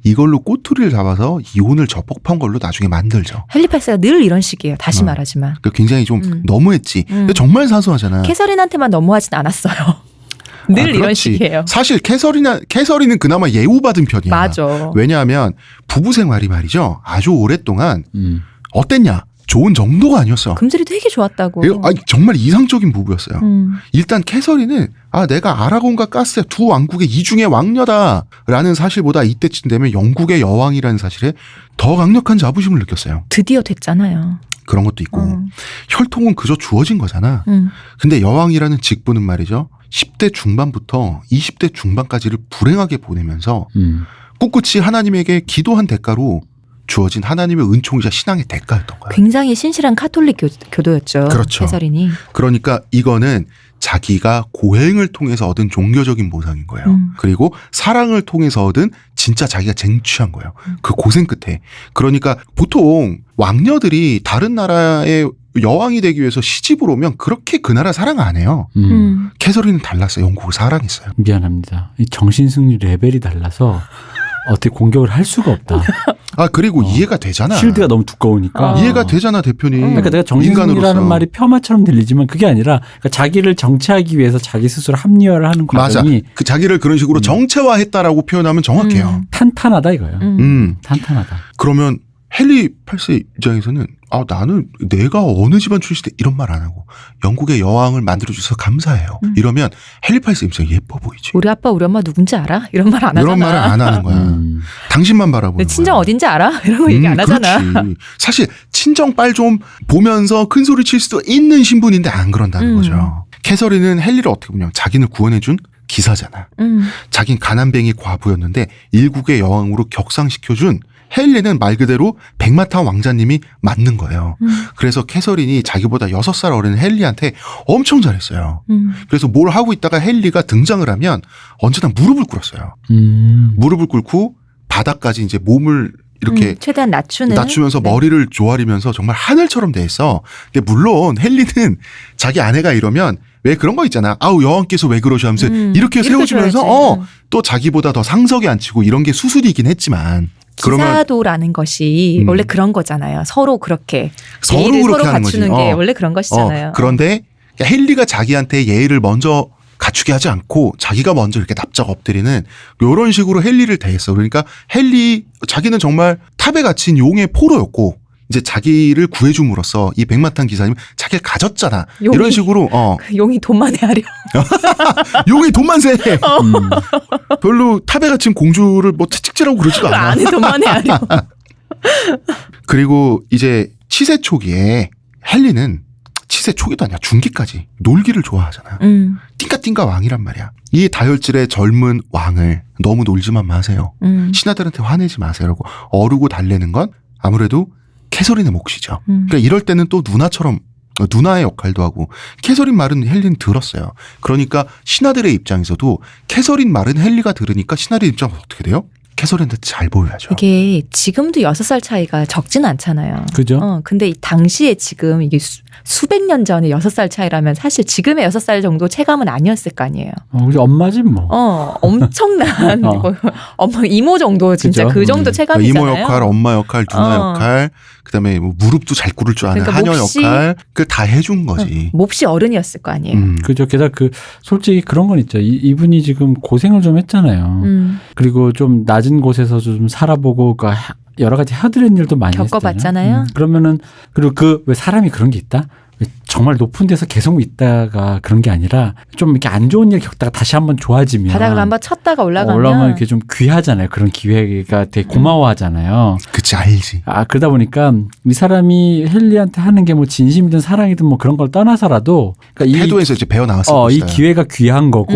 Speaker 1: 이걸로 꼬투리를 잡아서 이혼을 적법한 걸로 나중에 만들죠.
Speaker 2: 헨리 8세가 늘 이런 식이에요. 다시 말하지만.
Speaker 1: 그러니까 굉장히 좀 너무했지. 근데 정말 사소하잖아.
Speaker 2: 캐서린한테만 너무하진 않았어요. 늘 이런 식이에요.
Speaker 1: 사실 캐서린은 그나마 예우받은 편이야.
Speaker 2: 맞아.
Speaker 1: 왜냐하면 부부 생활이 말이죠. 아주 오랫동안 어땠냐? 좋은 정도가 아니었어.
Speaker 2: 금슬이 되게 좋았다고.
Speaker 1: 정말 이상적인 부부였어요. 일단 캐서린은 내가 아라곤과 가스의 두 왕국의 이중의 왕녀다라는 사실보다 이때쯤 되면 영국의 여왕이라는 사실에 더 강력한 자부심을 느꼈어요.
Speaker 2: 드디어 됐잖아요.
Speaker 1: 그런 것도 있고 혈통은 그저 주어진 거잖아. 근데 여왕이라는 직분은 말이죠. 10대 중반부터 20대 중반까지를 불행하게 보내면서 꿋꿋이 하나님에게 기도한 대가로 주어진 하나님의 은총이자 신앙의 대가였던 거예요.
Speaker 2: 굉장히 신실한 카톨릭 교도였죠.
Speaker 1: 그렇죠.
Speaker 2: 캐서린이.
Speaker 1: 그러니까 이거는 자기가 고행을 통해서 얻은 종교적인 보상인 거예요. 그리고 사랑을 통해서 얻은 진짜 자기가 쟁취한 거예요. 그 고생 끝에. 그러니까 보통 왕녀들이 다른 나라의 여왕이 되기 위해서 시집을 오면 그렇게 그 나라 사랑 안 해요. 캐서린은 달랐어요. 영국을 사랑했어요.
Speaker 3: 미안합니다. 이 정신승리 레벨이 달라서 어떻게 공격을 할 수가 없다.
Speaker 1: 그리고 이해가 되잖아.
Speaker 3: 실드가 너무 두꺼우니까.
Speaker 1: 이해가 되잖아, 대표님.
Speaker 3: 그러니까 내가 정신승리라는 말이 폄하처럼 들리지만 그게 아니라 그러니까 자기를 정체하기 위해서 자기 스스로 합리화를 하는 과정이.
Speaker 1: 맞아. 그 자기를 그런 식으로 정체화했다라고 표현하면 정확해요.
Speaker 3: 탄탄하다 이거예요. 탄탄하다.
Speaker 1: 그러면 헨리 8세 입장에서는 나는 내가 어느 집안 출신인데 이런 말 안 하고 영국의 여왕을 만들어줘서 감사해요. 이러면 헨리 8세 입장이 예뻐 보이지.
Speaker 2: 우리 아빠 우리 엄마 누군지 알아? 이런 말 안 하잖아.
Speaker 1: 이런 말을 안 하는 거야. 당신만 바라보는 거야.
Speaker 2: 친정 어딘지 알아? 이런 거 얘기 안 하잖아.
Speaker 1: 그렇지. 사실 친정 빨 좀 보면서 큰 소리 칠 수도 있는 신분인데 안 그런다는 거죠. 캐서린은 헨리를 어떻게 보냐면 자기를 구원해준 기사잖아. 자긴 가난뱅이 과부였는데 일국의 여왕으로 격상시켜준 헨리는 말 그대로 백마탄 왕자님이 맞는 거예요. 그래서 캐서린이 자기보다 6살 어린 헨리한테 엄청 잘했어요. 그래서 뭘 하고 있다가 헨리가 등장을 하면 언제나 무릎을 꿇었어요. 무릎을 꿇고 바닥까지 이제 몸을 이렇게
Speaker 2: 최대한
Speaker 1: 낮추면서
Speaker 2: 네.
Speaker 1: 머리를 조아리면서 정말 하늘처럼 돼 있어. 근데 물론 헨리는 자기 아내가 이러면 왜 그런 거 있잖아. 여왕께서 왜 그러셔 하면서 이렇게 세워주면서 또 자기보다 더 상석에 앉히고 이런 게 수술이긴 했지만
Speaker 2: 기사도라는 것이 원래 그런 거잖아요. 서로 그렇게 예의를 서로 갖추는 게 원래 그런 것이잖아요.
Speaker 1: 그런데 헨리가 자기한테 예의를 먼저 갖추게 하지 않고 자기가 먼저 이렇게 납작 엎드리는 이런 식으로 헨리를 대했어. 그러니까 자기는 정말 탑에 갇힌 용의 포로였고 이제 자기를 구해줌으로써 이 백마탄 기사님 자기를 가졌잖아. 이런 식으로
Speaker 2: 그 용이 돈만 해하려.
Speaker 1: 용이 돈만 세. 별로 탑에 갇힌 공주를 뭐 채찍질하고 그러지도 않아.
Speaker 2: 안에 돈만 해하려.
Speaker 1: 그리고 이제 치세 초기에 헨리는 치세 초기도 아니야. 중기까지 놀기를 좋아하잖아. 띵까띵까 왕이란 말이야. 이 다혈질의 젊은 왕을 너무 놀지만 마세요. 신하들한테 화내지 마세요라고 어르고 달래는 건 아무래도 캐서린의 몫이죠. 그러니까 이럴 때는 또 누나의 역할도 하고 캐서린 말은 헨리는 들었어요. 그러니까 신하들의 입장에서도 캐서린 말은 헨리가 들으니까 신하들의 입장은 어떻게 돼요? 캐서린한테 잘 보여야죠.
Speaker 2: 이게 지금도 6살 차이가 적진 않잖아요.
Speaker 3: 그죠?
Speaker 2: 근데 이 당시에 지금 이게 수백 년 전에 6살 차이라면 사실 지금의 6살 정도 체감은 아니었을 거 아니에요.
Speaker 3: 우리 엄마지 뭐.
Speaker 2: 엄청난
Speaker 3: 어.
Speaker 2: 엄마 이모 정도 진짜
Speaker 3: 그죠?
Speaker 2: 그 정도 체감이잖아요.
Speaker 1: 이모 역할, 엄마 역할, 누나 역할, 그다음에 뭐 무릎도 잘 꿇을 줄 아는
Speaker 2: 그러니까
Speaker 1: 하녀 역할, 그걸 다 해준 거지.
Speaker 2: 몹시 어른이었을 거 아니에요.
Speaker 3: 그죠. 게다가 솔직히 그런 건 있죠. 이분이 지금 고생을 좀 했잖아요. 그리고 좀 낮은 곳에서 좀 살아보고, 여러 가지 해드린 일도 많이
Speaker 2: 겪어봤잖아요.
Speaker 3: 그러면은, 그리고 왜 사람이 그런 게 있다? 정말 높은 데서 계속 있다가 그런 게 아니라 좀 이렇게 안 좋은 일 겪다가 다시 한번 좋아지면.
Speaker 2: 바닥을 한번 쳤다가
Speaker 3: 올라가면 이렇게 좀 귀하잖아요. 그런 기회가 되게 고마워하잖아요.
Speaker 1: 그치, 알지.
Speaker 3: 그러다 보니까 이 사람이 헨리한테 하는 게 뭐 진심이든 사랑이든 뭐 그런 걸 떠나서라도. 그러니까
Speaker 1: 태도에서 이제 배워 나왔을
Speaker 3: 이
Speaker 1: 것이다.
Speaker 3: 기회가 귀한 거고,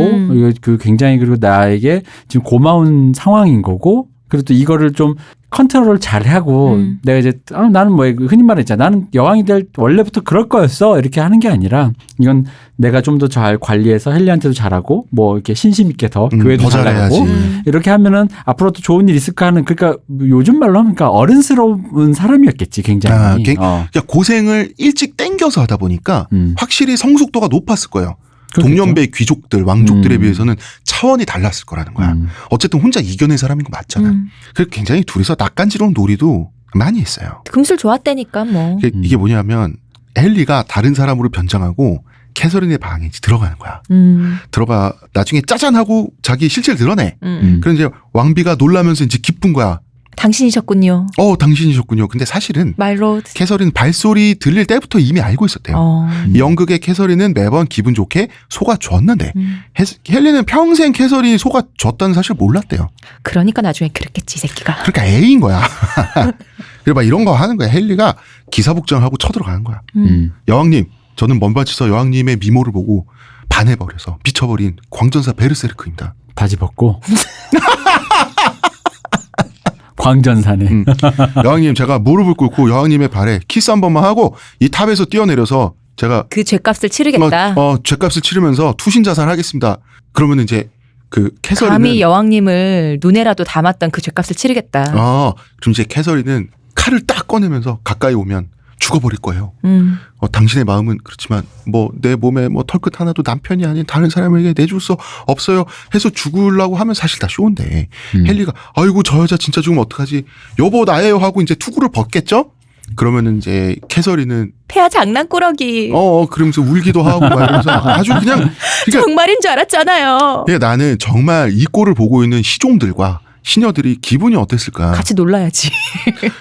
Speaker 3: 굉장히 그리고 나에게 지금 고마운 상황인 거고, 그리고 또 이거를 좀 컨트롤을 잘하고 내가 이제 나는 뭐 흔히 말했잖아. 나는 여왕이 될 원래부터 그럴 거였어. 이렇게 하는 게 아니라 이건 내가 좀 더 잘 관리해서 헬리한테도 잘하고 뭐 이렇게 신심 있게 더 교회도
Speaker 1: 더
Speaker 3: 잘 나가고
Speaker 1: 잘해야지.
Speaker 3: 이렇게 하면은 앞으로도 좋은 일 있을까 하는 그러니까 요즘 말로 하면 어른스러운 사람이었겠지 굉장히.
Speaker 1: 그러니까 고생을 일찍 땡겨서 하다 보니까 확실히 성숙도가 높았을 거예요.
Speaker 3: 그렇겠죠.
Speaker 1: 동년배 귀족들, 왕족들에 비해서는 차원이 달랐을 거라는 거야. 어쨌든 혼자 이겨낸 사람인 거 맞잖아. 그래서 굉장히 둘이서 낚간지러운 놀이도 많이 했어요.
Speaker 2: 금술 좋았다니까 뭐.
Speaker 1: 이게 뭐냐면 헨리가 다른 사람으로 변장하고 캐서린의 방에 들어가는 거야. 들어가 나중에 짜잔하고 자기 실체를 드러내. 그럼 이제 왕비가 놀라면서 이제 기쁜 거야.
Speaker 2: 당신이셨군요.
Speaker 1: 당신이셨군요. 근데 사실은
Speaker 2: 말로
Speaker 1: 캐서린 발소리 들릴 때부터 이미 알고 있었대요. 연극의 캐서린은 매번 기분 좋게 속아줬는데 헨리는 평생 캐서린이 속아줬다는 사실 몰랐대요.
Speaker 2: 그러니까 나중에 그랬겠지 이 새끼가.
Speaker 1: 그러니까 애인 거야. 그래 막 이런 거 하는 거야. 헨리가 기사복장하고 쳐들어가는 거야. 여왕님, 저는 먼 밭에서 여왕님의 미모를 보고 반해버려서 미쳐버린 광전사 베르세르크입니다.
Speaker 3: 바지 벗고. 광전사네.
Speaker 1: 여왕님, 제가 무릎을 꿇고 여왕님의 발에 키스 한 번만 하고 이 탑에서 뛰어내려서 제가
Speaker 2: 그 죄값을 치르겠다.
Speaker 1: 죄값을 치르면서 투신 자살하겠습니다. 그러면 이제 그 캐서린은
Speaker 2: 감히 여왕님을 눈에라도 담았던 그 죄값을 치르겠다.
Speaker 1: 그럼 이제 캐서린은 칼을 딱 꺼내면서 가까이 오면 죽어버릴 거예요. 당신의 마음은 그렇지만 뭐 내 몸에 뭐 털끝 하나도 남편이 아닌 다른 사람에게 내줄 수 없어요 해서 죽으려고 하면 사실 다 쇼인데 헨리가 아이고 저 여자 진짜 죽으면 어떡하지 여보 나예요 하고 이제 투구를 벗겠죠. 그러면은 이제 캐서린은
Speaker 2: 폐하 장난꾸러기.
Speaker 1: 그러면서 울기도 하고 막 이러면서 아주 그냥 그러니까
Speaker 2: 정말인 줄 알았잖아요.
Speaker 1: 나는 정말 이 꼴을 보고 있는 시종들과 시녀들이 기분이 어땠을까?
Speaker 2: 같이 놀라야지.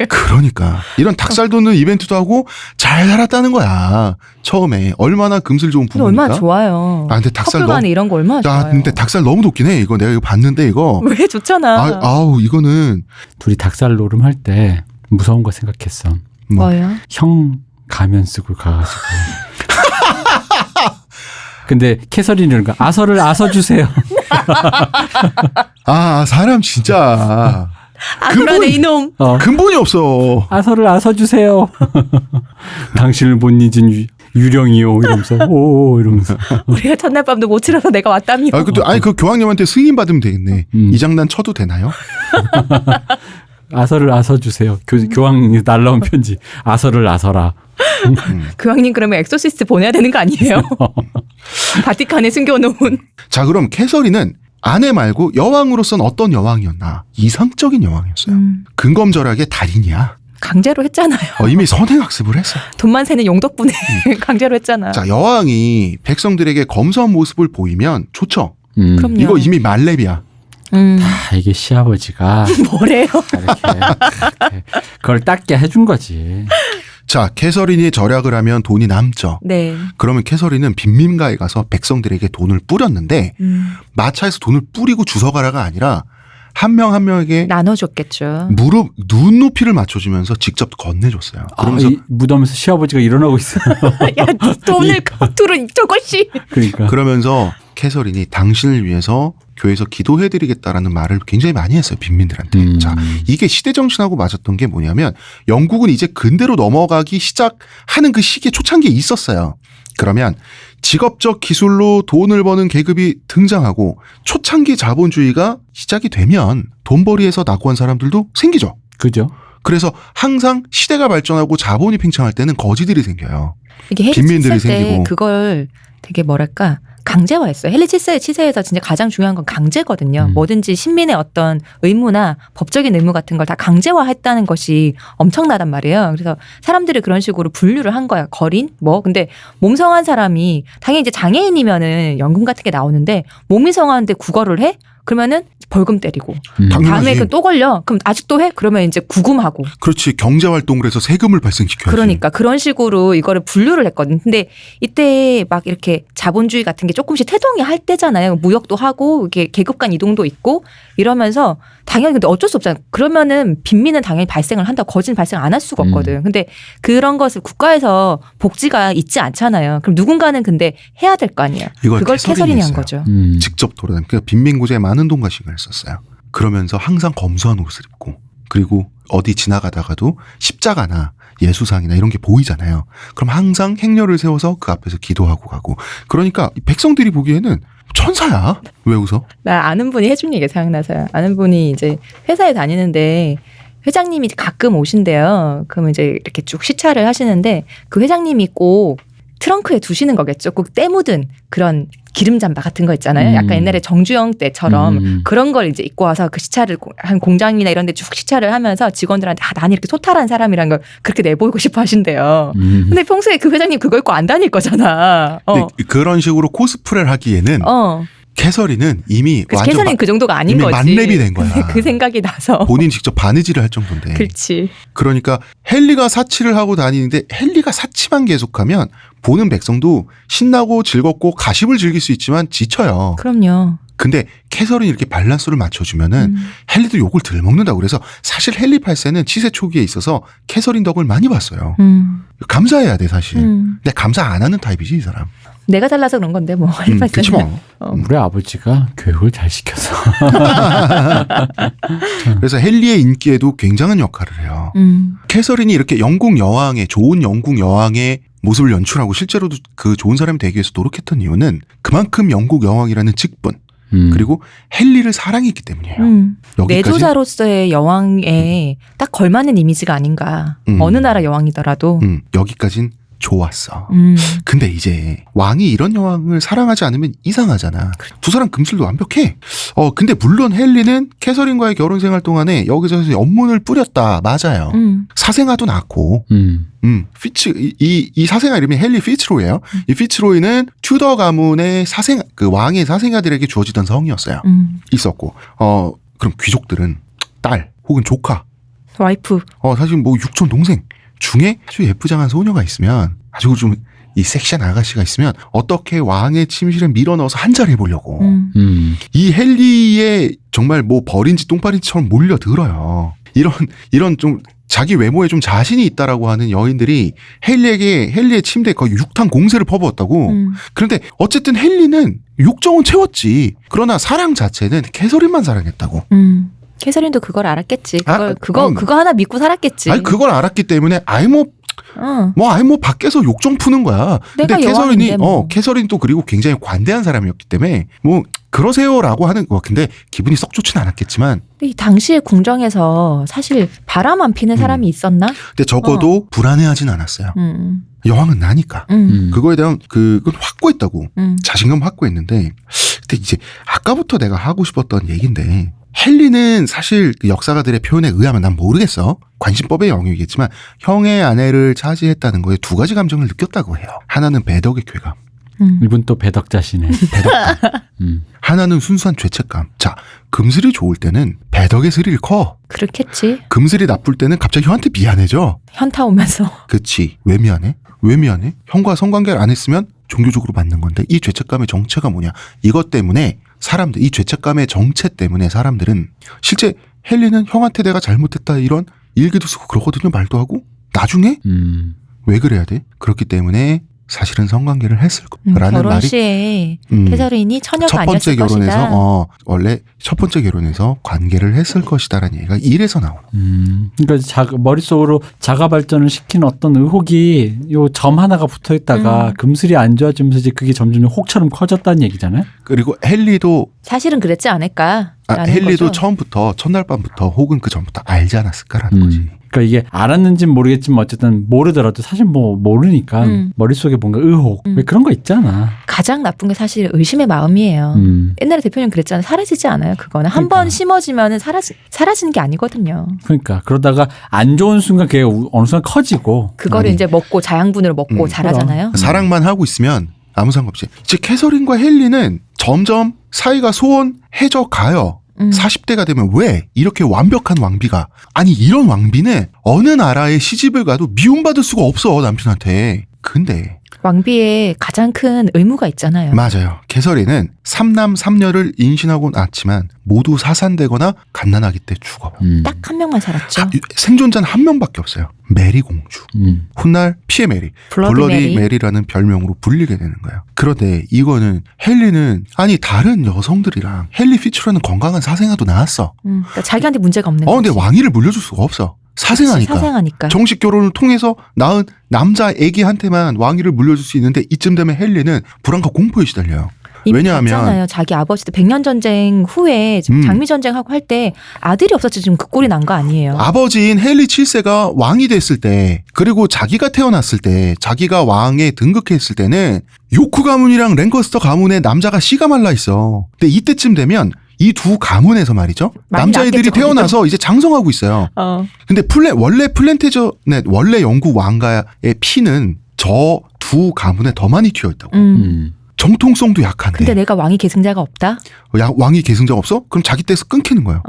Speaker 1: 그러니까 이런 닭살 돋는 이벤트도 하고 잘 살았다는 거야. 처음에 얼마나 금슬 좋은 부부니까.
Speaker 2: 얼마나 좋아요.
Speaker 1: 근데 닭살
Speaker 2: 커플 간에 이런 거 얼마나 좋아요.
Speaker 1: 근데 닭살 너무 돋긴 해. 이거 내가 이거 봤는데 이거.
Speaker 2: 왜 좋잖아.
Speaker 1: 아우 이거는
Speaker 3: 둘이 닭살 노름할 때 무서운 거 생각했어.
Speaker 2: 뭐요?
Speaker 3: 형 가면 쓰고 가가지고. 근데 캐서린이 아서를 아서주세요.
Speaker 1: 사람 진짜
Speaker 2: 그러네 이놈.
Speaker 1: 근본이 없어.
Speaker 3: 아서를 아서주세요. 당신을 못 잊은 유령이요 이러면서 오 이러면서.
Speaker 2: 우리가 첫날 밤도 못 치러서 내가 왔다며.
Speaker 1: 그 교황님한테 승인 받으면 되겠네. 이 장난 쳐도 되나요?
Speaker 3: 아서를 아서주세요. 교황이 날라온 편지. 아서를 아서라.
Speaker 2: 교황님 그러면 엑소시스트 보내야 되는 거 아니에요? 바티칸에 숨겨놓은.
Speaker 1: 자, 그럼 캐서린은 아내 말고 여왕으로서는 어떤 여왕이었나? 이상적인 여왕이었어요. 근검절약의 달인이야.
Speaker 2: 강제로 했잖아요.
Speaker 1: 이미 선행학습을 했어.
Speaker 2: 돈만 세는 용 덕분에 강제로 했잖아.
Speaker 1: 자, 여왕이 백성들에게 검소한 모습을 보이면 좋죠.
Speaker 2: 그럼요.
Speaker 1: 이거 이미 말렙이야.
Speaker 3: 이게 시아버지가
Speaker 2: 뭐래요?
Speaker 3: 이렇게 그걸 닦게 해준 거지.
Speaker 1: 자, 캐서린이 절약을 하면 돈이 남죠.
Speaker 2: 네.
Speaker 1: 그러면 캐서린은 빈민가에 가서 백성들에게 돈을 뿌렸는데 마차에서 돈을 뿌리고 주워가라가 아니라 한 명 한 명에게
Speaker 2: 나눠줬겠죠.
Speaker 1: 무릎 눈높이를 맞춰주면서 직접 건네줬어요. 그러면서
Speaker 3: 이 무덤에서 시아버지가 일어나고 있어.
Speaker 2: 야, 또 오늘 겉으로 저것이.
Speaker 3: 그러니까.
Speaker 1: 그러면서 캐서린이 당신을 위해서 교회에서 기도해드리겠다라는 말을 굉장히 많이 했어요. 빈민들한테. 자, 이게 시대 정신하고 맞았던 게 뭐냐면 영국은 이제 근대로 넘어가기 시작하는 그 시기에 초창기에 있었어요. 그러면 직업적 기술로 돈을 버는 계급이 등장하고 초창기 자본주의가 시작이 되면 돈벌이에서 낙오한 사람들도 생기죠.
Speaker 3: 그죠?
Speaker 1: 그래서 항상 시대가 발전하고 자본이 팽창할 때는 거지들이 생겨요.
Speaker 2: 이게 헨리
Speaker 1: 빈민들이
Speaker 2: 7세 때
Speaker 1: 생기고.
Speaker 2: 그걸 되게 뭐랄까 강제화했어요. 헨리 7세의 치세에서 진짜 가장 중요한 건 강제거든요. 뭐든지 신민의 어떤 의무나 법적인 의무 같은 걸 다 강제화했다는 것이 엄청나단 말이에요. 그래서 사람들이 그런 식으로 분류를 한 거야. 거린 뭐 근데 몸 성한 사람이 당연히 이제 장애인이면은 연금 같은 게 나오는데 몸이 성한데 구걸을 해? 그러면은 벌금 때리고
Speaker 1: 당연하지.
Speaker 2: 다음에 그 또 걸려. 그럼 아직도 해? 그러면 이제 구금하고.
Speaker 1: 그렇지. 경제활동을 해서 세금을 발생시켜야지.
Speaker 2: 그러니까 그런 식으로 이거를 분류를 했거든. 근데 이때 막 이렇게 자본주의 같은 게 조금씩 태동이 할 때잖아요. 무역도 하고 이게 계급 간 이동도 있고 이러면서 당연히 근데 어쩔 수 없잖아요. 그러면은 빈민은 당연히 발생을 한다. 거진 발생 안 할 수가 없거든. 근데 그런 것을 국가에서 복지가 있지 않잖아요. 그럼 누군가는 근데 해야 될 거 아니야.
Speaker 1: 이걸
Speaker 2: 그걸 캐서린이 한
Speaker 1: 했어요.
Speaker 2: 거죠.
Speaker 1: 직접 돌아다니고 그러니까 빈민구제에 많은 돈과 시간을 썼어요. 그러면서 항상 검소한 옷을 입고 그리고 어디 지나가다가도 십자가나 예수상이나 이런 게 보이잖아요. 그럼 항상 행렬을 세워서 그 앞에서 기도하고 가고 그러니까 백성들이 보기에는 천사야. 왜 웃어?
Speaker 2: 나 아는 분이 해준 얘기가 생각나서요. 아는 분이 이제 회사에 다니는데 회장님이 가끔 오신대요. 그러면 이제 이렇게 쭉 시차를 하시는데 그 회장님이 꼭 트렁크에 두시는 거겠죠. 꼭 때 묻은 그런 기름 잠바 같은 거 있잖아요. 약간 옛날에 정주영 때처럼 그런 걸 이제 입고 와서 그 시차를 한 공장이나 이런 데 쭉 시차를 하면서 직원들한테 나는 이렇게 소탈한 사람이란 걸 그렇게 내보이고 싶어 하신대요. 근데 평소에 그 회장님 그거 입고 안 다닐 거잖아.
Speaker 1: 근데 그런 식으로 코스프레를 하기에는 캐서린은 이미
Speaker 2: 그래서
Speaker 1: 완전
Speaker 2: 캐서린 그 정도가 아닌
Speaker 1: 이미
Speaker 2: 거지.
Speaker 1: 만렙이 된 거야.
Speaker 2: 그 생각이 나서.
Speaker 1: 본인 직접 바느질을 할 정도인데.
Speaker 2: 그렇지.
Speaker 1: 그러니까 헨리가 사치를 하고 다니는데 헨리가 사치만 계속하면 보는 백성도 신나고 즐겁고 가십을 즐길 수 있지만 지쳐요.
Speaker 2: 그럼요.
Speaker 1: 근데 캐서린이 이렇게 밸런스를 맞춰주면은 헨리도 욕을 덜 먹는다고. 그래서 사실 헨리 8세는 치세 초기에 있어서 캐서린 덕을 많이 봤어요. 감사해야 돼 사실. 근데 감사 안 하는 타입이지 이 사람.
Speaker 2: 내가 잘나서 그런 건데 뭐.
Speaker 1: 그렇지 뭐.
Speaker 3: 우리 아버지가 교육을 잘 시켜서.
Speaker 1: 그래서 헨리의 인기에도 굉장한 역할을 해요. 캐서린이 이렇게 영국 여왕의 좋은 영국 여왕의 모습을 연출하고 실제로도 그 좋은 사람이 되기 위해서 노력했던 이유는 그만큼 영국 여왕이라는 직분 그리고 헨리를 사랑했기 때문이에요. 여기까지
Speaker 2: 내조자로서의 여왕에 딱 걸맞는 이미지가 아닌가. 어느 나라 여왕이더라도.
Speaker 1: 여기까진 좋았어. 근데 이제 왕이 이런 여왕을 사랑하지 않으면 이상하잖아. 두 사람 금슬도 완벽해. 근데 물론 헨리는 캐서린과의 결혼 생활 동안에 여기저기서 연문을 뿌렸다. 맞아요. 사생아도 낳고. 이 사생아 이름이 헨리 피츠로이예요. 이 피츠로이는 튜더 가문의 그 왕의 사생아들에게 주어지던 성이었어요. 있었고. 그럼 귀족들은 딸 혹은 조카.
Speaker 2: 와이프.
Speaker 1: 사실 뭐 육촌 동생 중에 아주 예쁘장한 소녀가 있으면 아주 좀 이 섹시한 아가씨가 있으면 어떻게 왕의 침실에 밀어넣어서 한 자리 해보려고. 이 헨리의 정말 뭐 버린지 똥파린지처럼 몰려들어요. 이런 좀 자기 외모에 좀 자신이 있다라고 하는 여인들이 헨리의 침대에 거의 육탄 공세를 퍼부었다고. 그런데 어쨌든 헨리는 욕정은 채웠지. 그러나 사랑 자체는 캐서린만 사랑했다고.
Speaker 2: 캐서린도 그걸 알았겠지. 그거 하나 믿고 살았겠지.
Speaker 1: 아니 그걸 알았기 때문에 아예 밖에서 욕정 푸는 거야. 근데 캐서린이 캐서린 또 그리고 굉장히 관대한 사람이었기 때문에 뭐 그러세요라고 하는 거. 근데 기분이 썩 좋지는 않았겠지만.
Speaker 2: 이 당시의 궁정에서 사실 바람 안 피는 사람이 있었나?
Speaker 1: 근데 적어도 불안해하진 않았어요. 여왕은 나니까. 그거에 대한 그건 확고했다고. 자신감 확고했는데. 근데 이제 아까부터 내가 하고 싶었던 얘기인데. 헨리는 사실 그 역사가들의 표현에 의하면 난 모르겠어. 관심법의 영역이겠지만 형의 아내를 차지했다는 거에 두 가지 감정을 느꼈다고 해요. 하나는 배덕의 쾌감.
Speaker 3: 이분 또 배덕자시네.
Speaker 1: 배덕감. 하나는 순수한 죄책감. 자, 금슬이 좋을 때는 배덕의 스릴 커.
Speaker 2: 그렇겠지.
Speaker 1: 금슬이 나쁠 때는 갑자기 형한테 미안해져.
Speaker 2: 현타 오면서.
Speaker 1: 그치. 왜 미안해? 형과 성관계를 안 했으면 종교적으로 받는 건데 이 죄책감의 정체가 뭐냐. 이것 때문에 사람들 이 죄책감의 정체 때문에 사람들은 실제 헨리는 형한테 내가 잘못했다 이런 일기도 쓰고 그러거든요. 말도 하고 나중에 왜 그래야 돼? 그렇기 때문에 사실은 성관계를 했을 거라는
Speaker 2: 결혼
Speaker 1: 말이
Speaker 2: 시에 캐서린이 처녀가
Speaker 1: 첫 번째
Speaker 2: 아니었을
Speaker 1: 결혼에서
Speaker 2: 것이다.
Speaker 1: 원래 첫 번째 결혼에서 관계를 했을 것이다라는 얘기가 이래서 나오는.
Speaker 3: 그러니까 머릿속으로 자가 발전을 시키는 어떤 의혹이 요 점 하나가 붙어 있다가 금슬이 안 좋아지면서 이제 그게 점점 혹처럼 커졌다는 얘기잖아요.
Speaker 1: 그리고 헨리도
Speaker 2: 사실은 그랬지 않을까?
Speaker 1: 헨리도 처음부터 첫날 밤부터 혹은 그 전부터 알지 않았을까라는 거지.
Speaker 3: 그러니까 이게 알았는지는 모르겠지만 어쨌든 모르더라도 사실 뭐 모르니까 머릿속에 뭔가 의혹 왜 그런 거 있잖아.
Speaker 2: 가장 나쁜 게 사실 의심의 마음이에요. 옛날에 대표님 그랬잖아요. 사라지지 않아요. 그거는 한 번 심어지면은 사라지는 게 아니거든요.
Speaker 3: 그러니까 그러다가 안 좋은 순간 그게 어느 순간 커지고
Speaker 2: 그거를 이제 먹고 자양분으로 먹고 자라잖아요.
Speaker 1: 사랑만 하고 있으면 아무 상관없이. 즉 캐서린과 헨리는 점점 사이가 소원해져 가요. 40대가 되면 왜 이렇게 완벽한 왕비가 아니 이런 왕비는 어느 나라에 시집을 가도 미움받을 수가 없어 남편한테. 근데
Speaker 2: 왕비의 가장 큰 의무가 있잖아요.
Speaker 1: 맞아요. 캐서린은 3남 3녀를 임신하고 낳았지만 모두 사산되거나 갓난아기 때 죽어.
Speaker 2: 딱 한 명만 살았죠.
Speaker 1: 생존자는 한 명밖에 없어요. 메리 공주. 훗날 피에 메리. 블러디 메리라는 별명으로 불리게 되는 거예요. 그런데 이거는 헨리는 아니 다른 여성들이랑 헨리 피츠라는 건강한 사생아도 낳았어.
Speaker 2: 그러니까 자기한테 문제가 없는 거지.
Speaker 1: 근데 왕위를 물려줄 수가 없어. 사생아니까. 정식 결혼을 통해서 낳은 남자 애기한테만 왕위를 물려줄 수 있는데 이쯤 되면 헨리는 불안과 공포에 시달려요. 왜냐하면
Speaker 2: 봤잖아요. 자기 아버지도 100년 전쟁 후에 지금 장미 전쟁하고 할 때 아들이 없었지 지금 그 꼴이 난 거 아니에요.
Speaker 1: 아버지인 헨리 7세가 왕이 됐을 때 그리고 자기가 태어났을 때 자기가 왕에 등극했을 때는 요크 가문이랑 랭커스터 가문의 남자가 씨가 말라 있어. 근데 이때쯤 되면 이 두 가문에서 말이죠. 남자애들이
Speaker 2: 낫겠죠,
Speaker 1: 태어나서 이제 장성하고 있어요. 근데 원래 플랜테저넷 원래 영국 왕가의 피는 저 두 가문에 더 많이 튀어 있다고. 정통성도 약한데.
Speaker 2: 근데 내가 왕위 계승자가 없다?
Speaker 1: 왕위 계승자가 없어? 그럼 자기 떼서 끊기는 거예요.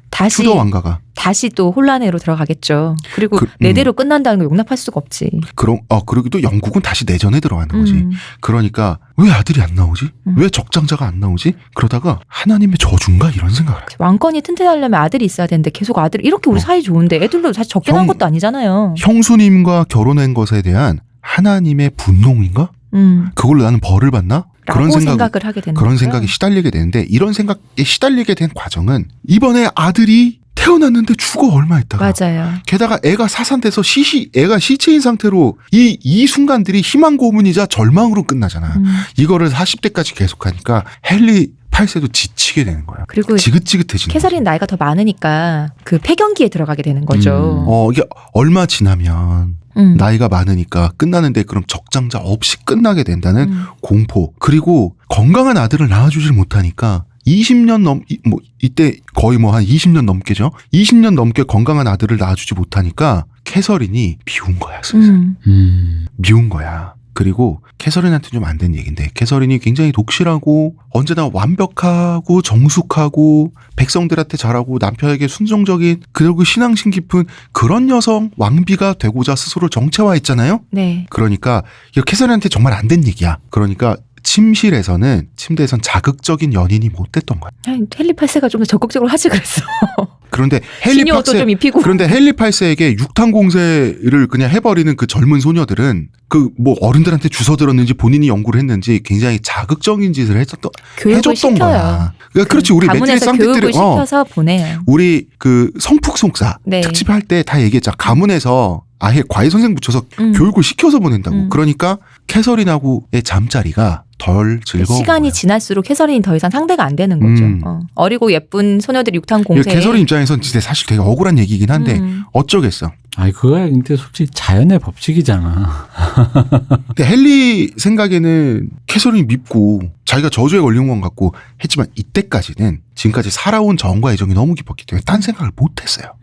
Speaker 2: 다시
Speaker 1: 튜더 왕가가.
Speaker 2: 다시 또 혼란으로 들어가겠죠. 그리고 내대로 끝난다는 거 용납할 수가 없지.
Speaker 1: 그러기도 영국은 다시 내전에 들어가는 거지. 그러니까 왜 아들이 안 나오지? 왜 적장자가 안 나오지? 그러다가 하나님의 저주인가 이런 생각을 해요.
Speaker 2: 왕권이 튼튼하려면 아들이 있어야 되는데 계속 아들 이렇게 우리 사이 좋은데 애들도 사실 적게 난 것도 아니잖아요.
Speaker 1: 형수님과 결혼한 것에 대한 하나님의 분노인가? 그걸로 나는 벌을 받나? 그런 생각을 하게 되는 그런 생각이 시달리게 되는데 이런 생각에 시달리게 된 과정은 이번에 아들이 태어났는데 죽어 얼마 있다가
Speaker 2: 맞아요.
Speaker 1: 게다가 애가 사산돼서 애가 시체인 상태로 이 순간들이 희망 고문이자 절망으로 끝나잖아. 이거를 40대까지 계속하니까 헨리 8세도 지치게 되는 거야.
Speaker 2: 그리고
Speaker 1: 지긋지긋해지는
Speaker 2: 캐서린 나이가 더 많으니까 그 폐경기에 들어가게 되는 거죠.
Speaker 1: 이게 얼마 지나면 나이가 많으니까 끝나는데 그럼 적장자 없이 끝나게 된다는 공포. 그리고 건강한 아들을 낳아주질 못하니까 20년 이때 거의 한 20년 넘게죠. 20년 넘게 건강한 아들을 낳아주지 못하니까 캐서린이 미운 거야. 미운 거야. 그리고 캐서린한테 좀 안 된 얘기인데 캐서린이 굉장히 독실하고 언제나 완벽하고 정숙하고 백성들한테 잘하고 남편에게 순종적인 그리고 신앙심 깊은 그런 여성 왕비가 되고자 스스로 정체화했잖아요.
Speaker 2: 네.
Speaker 1: 그러니까 이거 캐서린한테 정말 안 된 얘기야. 그러니까 침대에선 자극적인 연인이 못 됐던 거야.
Speaker 2: 헨리 8세가 좀 더 적극적으로 하지 그랬어.
Speaker 1: 그런데
Speaker 2: 좀 입히고.
Speaker 1: 그런데 헨리 8세에게 육탄 공세를 그냥 해버리는 그 젊은 소녀들은 어른들한테 주워 들었는지 본인이 연구를 했는지 굉장히 자극적인 짓을 해줬던 거야. 그러니까 그렇지 우리 매트리 쌍띠들이
Speaker 2: 교육을 시켜서 보내요.
Speaker 1: 우리 그 성폭송사 특집할 때 다 얘기했잖아. 가문에서 아예 과외 선생 붙여서 교육을 시켜서 보낸다고. 그러니까 캐서린하고의 잠자리가 덜 즐거워.
Speaker 2: 시간이 지날수록 캐서린이 더 이상 상대가 안 되는 거죠. 어리고 예쁜 소녀들이 육탄 공세.
Speaker 1: 캐서린 입장에선 진짜 사실 되게 억울한 얘기긴 한데 어쩌겠어.
Speaker 3: 그거야 근데 솔직히 자연의 법칙이잖아.
Speaker 1: 근데 헨리 생각에는 캐서린이 밉고 자기가 저주에 걸린 것 같고 했지만 이때까지는 지금까지 살아온 정과 애정이 너무 깊었기 때문에 딴 생각을 못했어요.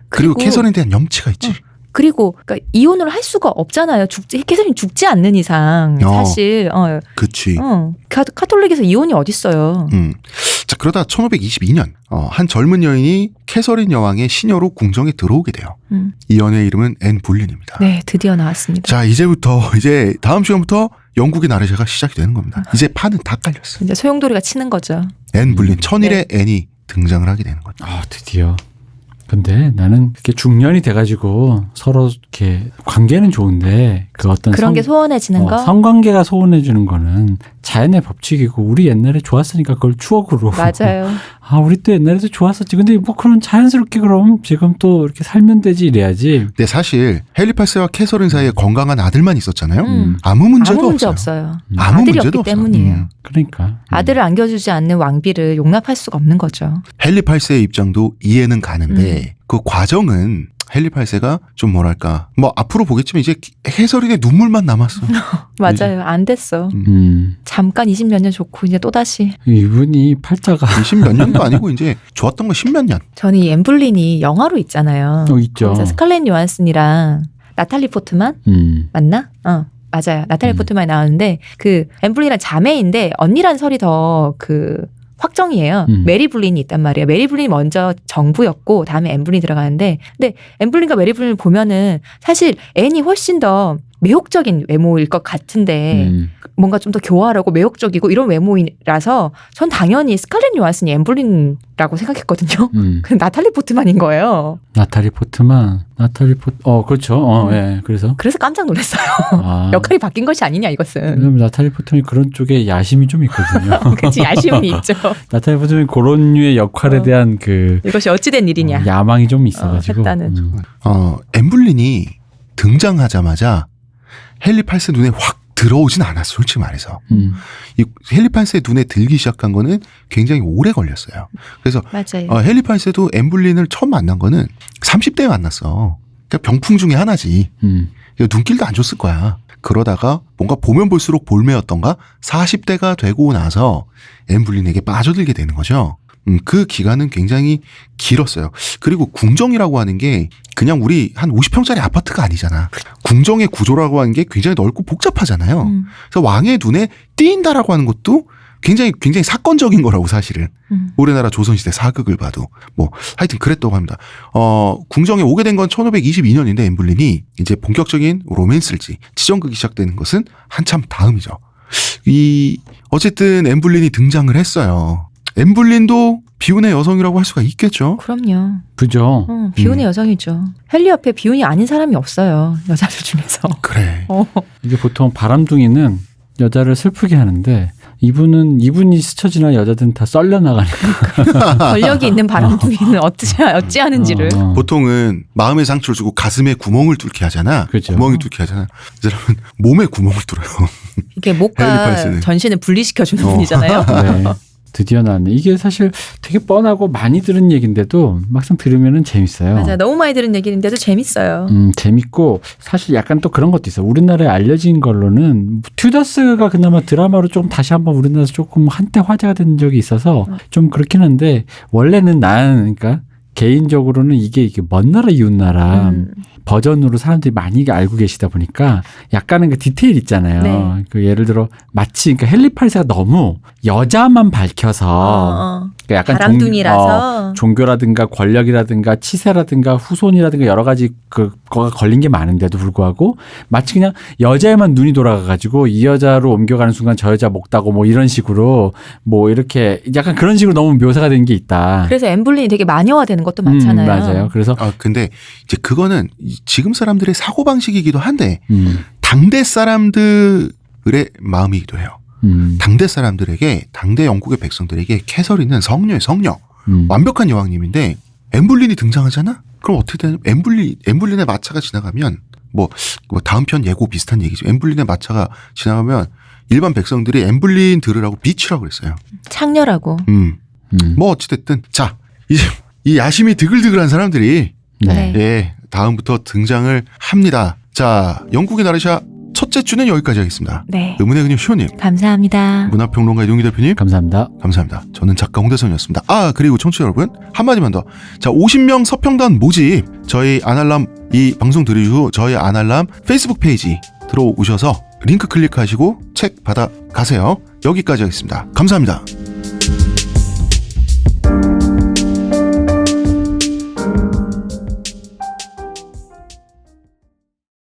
Speaker 1: 그리고 캐서린에 대한 염치가 있지.
Speaker 2: 그리고 그러니까 이혼을 할 수가 없잖아요. 캐서린 죽지 않는 이상 사실.
Speaker 1: 그치.
Speaker 2: 카톨릭에서 이혼이 어딨어요.
Speaker 1: 자 그러다 1522년 한 젊은 여인이 캐서린 여왕의 시녀로 궁정에 들어오게 돼요. 이 여인의 이름은 앤 볼린입니다.
Speaker 2: 네, 드디어 나왔습니다.
Speaker 1: 자 이제 다음 시간부터 영국의 나르샤가 시작이 되는 겁니다. 이제 판은 다 깔렸어.
Speaker 2: 이제 소용돌이가 치는 거죠.
Speaker 1: 앤 불린 천일의 앤이 등장을 하게 되는 거죠.
Speaker 3: 아, 드디어. 근데 나는 이렇게 중년이 돼가지고 서로 이렇게 관계는 좋은데 그 어떤
Speaker 2: 그런 게 소원해지는 거.
Speaker 3: 성관계가 소원해주는 거는 자연의 법칙이고 우리 옛날에 좋았으니까 그걸 추억으로.
Speaker 2: 맞아요.
Speaker 3: 아, 우리 또 옛날에도 좋았었지. 근데 뭐 그런 자연스럽게 그럼 지금 또 이렇게 살면 되지 이래야지.
Speaker 1: 근데 사실 헨리 8세와 캐서린 사이에 건강한 아들만 있었잖아요.
Speaker 2: 음.
Speaker 1: 아무 문제도
Speaker 2: 아무 문제
Speaker 1: 없어요.
Speaker 2: 없어요.
Speaker 1: 아무
Speaker 2: 아들이
Speaker 1: 문제도
Speaker 2: 없기
Speaker 1: 없어요.
Speaker 2: 때문이에요.
Speaker 3: 그러니까.
Speaker 2: 아들을 안겨주지 않는 왕비를 용납할 수가 없는 거죠.
Speaker 1: 헨리 8세의 입장도 이해는 가는데 그 과정은 헨리 8세가 좀 뭐랄까 뭐 앞으로 보겠지만 이제 해설인의 눈물만 남았어.
Speaker 2: 맞아요. 안 됐어. 잠깐 20몇 년 좋고 이제 또다시.
Speaker 3: 이분이 팔자가
Speaker 1: 20몇 년도 아니고 이제 좋았던 거 10몇 년.
Speaker 2: 저는 이 엠블린이 영화로 있잖아요.
Speaker 3: 있죠.
Speaker 2: 그래서 스칼렛 요한슨이랑 나탈리 포트만 맞나? 맞아요. 나탈리 포트만이 나왔는데 그 엠블린이랑 자매인데 언니란 설이 더 그 확정이에요. 메리 블린이 있단 말이에요. 메리 블린이 먼저 정부였고 다음에 엠블린이 들어가는데 근데 엠블린과 메리 블린을 보면은 사실 앤이 훨씬 더 매혹적인 외모일 것 같은데 뭔가 좀 더 교활하고 매혹적이고 이런 외모이라서 전 당연히 스칼렛 요한슨이 엠블린이라고 생각했거든요. 근데 나탈리 포트만인 거예요.
Speaker 3: 나탈리 포트만. 그렇죠. 예. 그래서
Speaker 2: 깜짝 놀랐어요.
Speaker 3: 아,
Speaker 2: 역할이 바뀐 것이 아니냐 이것은.
Speaker 3: 왜냐면 나탈리 포트만이 그런 쪽에 야심이 좀 있거든요.
Speaker 2: 그치 야심이 있죠.
Speaker 3: 나탈리 포트만이 그런 류의 역할에 대한 그
Speaker 2: 이것이 어찌된 일이냐.
Speaker 3: 야망이 좀 있어가지고.
Speaker 2: 했다는.
Speaker 1: 엠블린이 등장하자마자 헨리 8세 눈에 확 들어오진 않았어, 솔직히 말해서. 이 헨리 8세 눈에 들기 시작한 거는 굉장히 오래 걸렸어요. 그래서
Speaker 2: 맞아요.
Speaker 1: 헨리 8세도 엠블린을 처음 만난 거는 30대에 만났어. 그러니까 병풍 중에 하나지. 눈길도 안 줬을 거야. 그러다가 뭔가 보면 볼수록 볼매였던가 40대가 되고 나서 엠블린에게 빠져들게 되는 거죠. 그 기간은 굉장히 길었어요. 그리고 궁정이라고 하는 게 그냥 우리 한 50평짜리 아파트가 아니잖아. 궁정의 구조라고 하는 게 굉장히 넓고 복잡하잖아요. 그래서 왕의 눈에 띄인다라고 하는 것도 굉장히 사건적인 거라고 사실은. 우리나라 조선시대 사극을 봐도 뭐 하여튼 그랬다고 합니다. 궁정에 오게 된 건 1522년인데 엠블린이 이제 본격적인 로맨스를 지정극이 시작되는 것은 한참 다음이죠. 어쨌든 엠블린이 등장을 했어요. 엠블린도 비운의 여성이라고 할 수가 있겠죠.
Speaker 2: 그럼요.
Speaker 3: 그죠.
Speaker 2: 비운의 여성이죠. 헨리 옆에 비운이 아닌 사람이 없어요. 여자들 중에서.
Speaker 1: 그래.
Speaker 3: 이게 보통 바람둥이는 여자를 슬프게 하는데 이분이 스쳐 지나 여자들은 다 썰려 나가니까.
Speaker 2: 권력이 있는 바람둥이는 어찌하는지를.
Speaker 1: 보통은 마음의 상처를 주고 가슴에 구멍을 뚫게 하잖아.
Speaker 3: 그렇죠.
Speaker 1: 구멍이 뚫게 하잖아. 이 사람은 몸에 구멍을 뚫어요.
Speaker 2: 이게 목과 전신을 분리시켜주는 분이잖아요.
Speaker 3: 네. 드디어 나왔네. 이게 사실 되게 뻔하고 많이 들은 얘기인데도 막상 들으면은 재밌어요.
Speaker 2: 맞아요. 너무 많이 들은 얘기인데도 재밌어요.
Speaker 3: 재밌고 사실 약간 또 그런 것도 있어요. 우리나라에 알려진 걸로는 튜더스가 그나마 드라마로 조금 다시 한번 우리나라에서 조금 한때 화제가 된 적이 있어서 좀 그렇긴 한데 원래는 그러니까 개인적으로는 이게 먼 나라 이웃 나라 버전으로 사람들이 많이 알고 계시다 보니까 약간은 그 디테일 있잖아요.
Speaker 2: 네.
Speaker 3: 그 예를 들어 마치 그러니까 헨리 8세가 너무 여자만 밝혀서 그러니까 약간
Speaker 2: 바람둥이라서
Speaker 3: 종교라든가 권력이라든가 치세라든가 후손이라든가 여러 가지 그거가 걸린 게 많은데도 불구하고 마치 그냥 여자에만 눈이 돌아가가지고 이 여자로 옮겨가는 순간 저 여자 먹다고 뭐 이런 식으로 뭐 이렇게 약간 그런 식으로 너무 묘사가 된 게 있다.
Speaker 2: 그래서 엠블린이 되게 마녀화되는 것도 많잖아요.
Speaker 3: 맞아요. 그래서
Speaker 1: 근데 이제 그거는 지금 사람들의 사고 방식이기도 한데 당대 사람들의 마음이기도 해요. 당대 사람들에게 당대 영국의 백성들에게 캐서린은 성녀의 성녀, 완벽한 여왕님인데 엠블린이 등장하잖아. 그럼 어떻게 되냐? 엠블린의 마차가 지나가면 뭐 다음 편 예고 비슷한 얘기죠. 엠블린의 마차가 지나가면 일반 백성들이 엠블린 들으라고 비치라고 그랬어요.
Speaker 2: 창녀라고.
Speaker 1: 뭐 어찌됐든 자 이제 이 야심이 드글드글한 사람들이
Speaker 2: 네.
Speaker 1: 예 다음부터 등장을 합니다. 자 영국의 나르샤 첫째 주는 여기까지 하겠습니다.
Speaker 2: 네.
Speaker 1: 의문의 그녀 시호님,
Speaker 2: 감사합니다.
Speaker 1: 문화평론가 이동기 대표님,
Speaker 3: 감사합니다.
Speaker 1: 감사합니다. 저는 작가 홍대선이었습니다. 그리고 청취자 여러분 한마디만 더. 자 50명 서평단 모집 저희 아날람 이 방송 들으시고 저희 아날람 페이스북 페이지 들어오셔서 링크 클릭하시고 책 받아 가세요. 여기까지 하겠습니다. 감사합니다.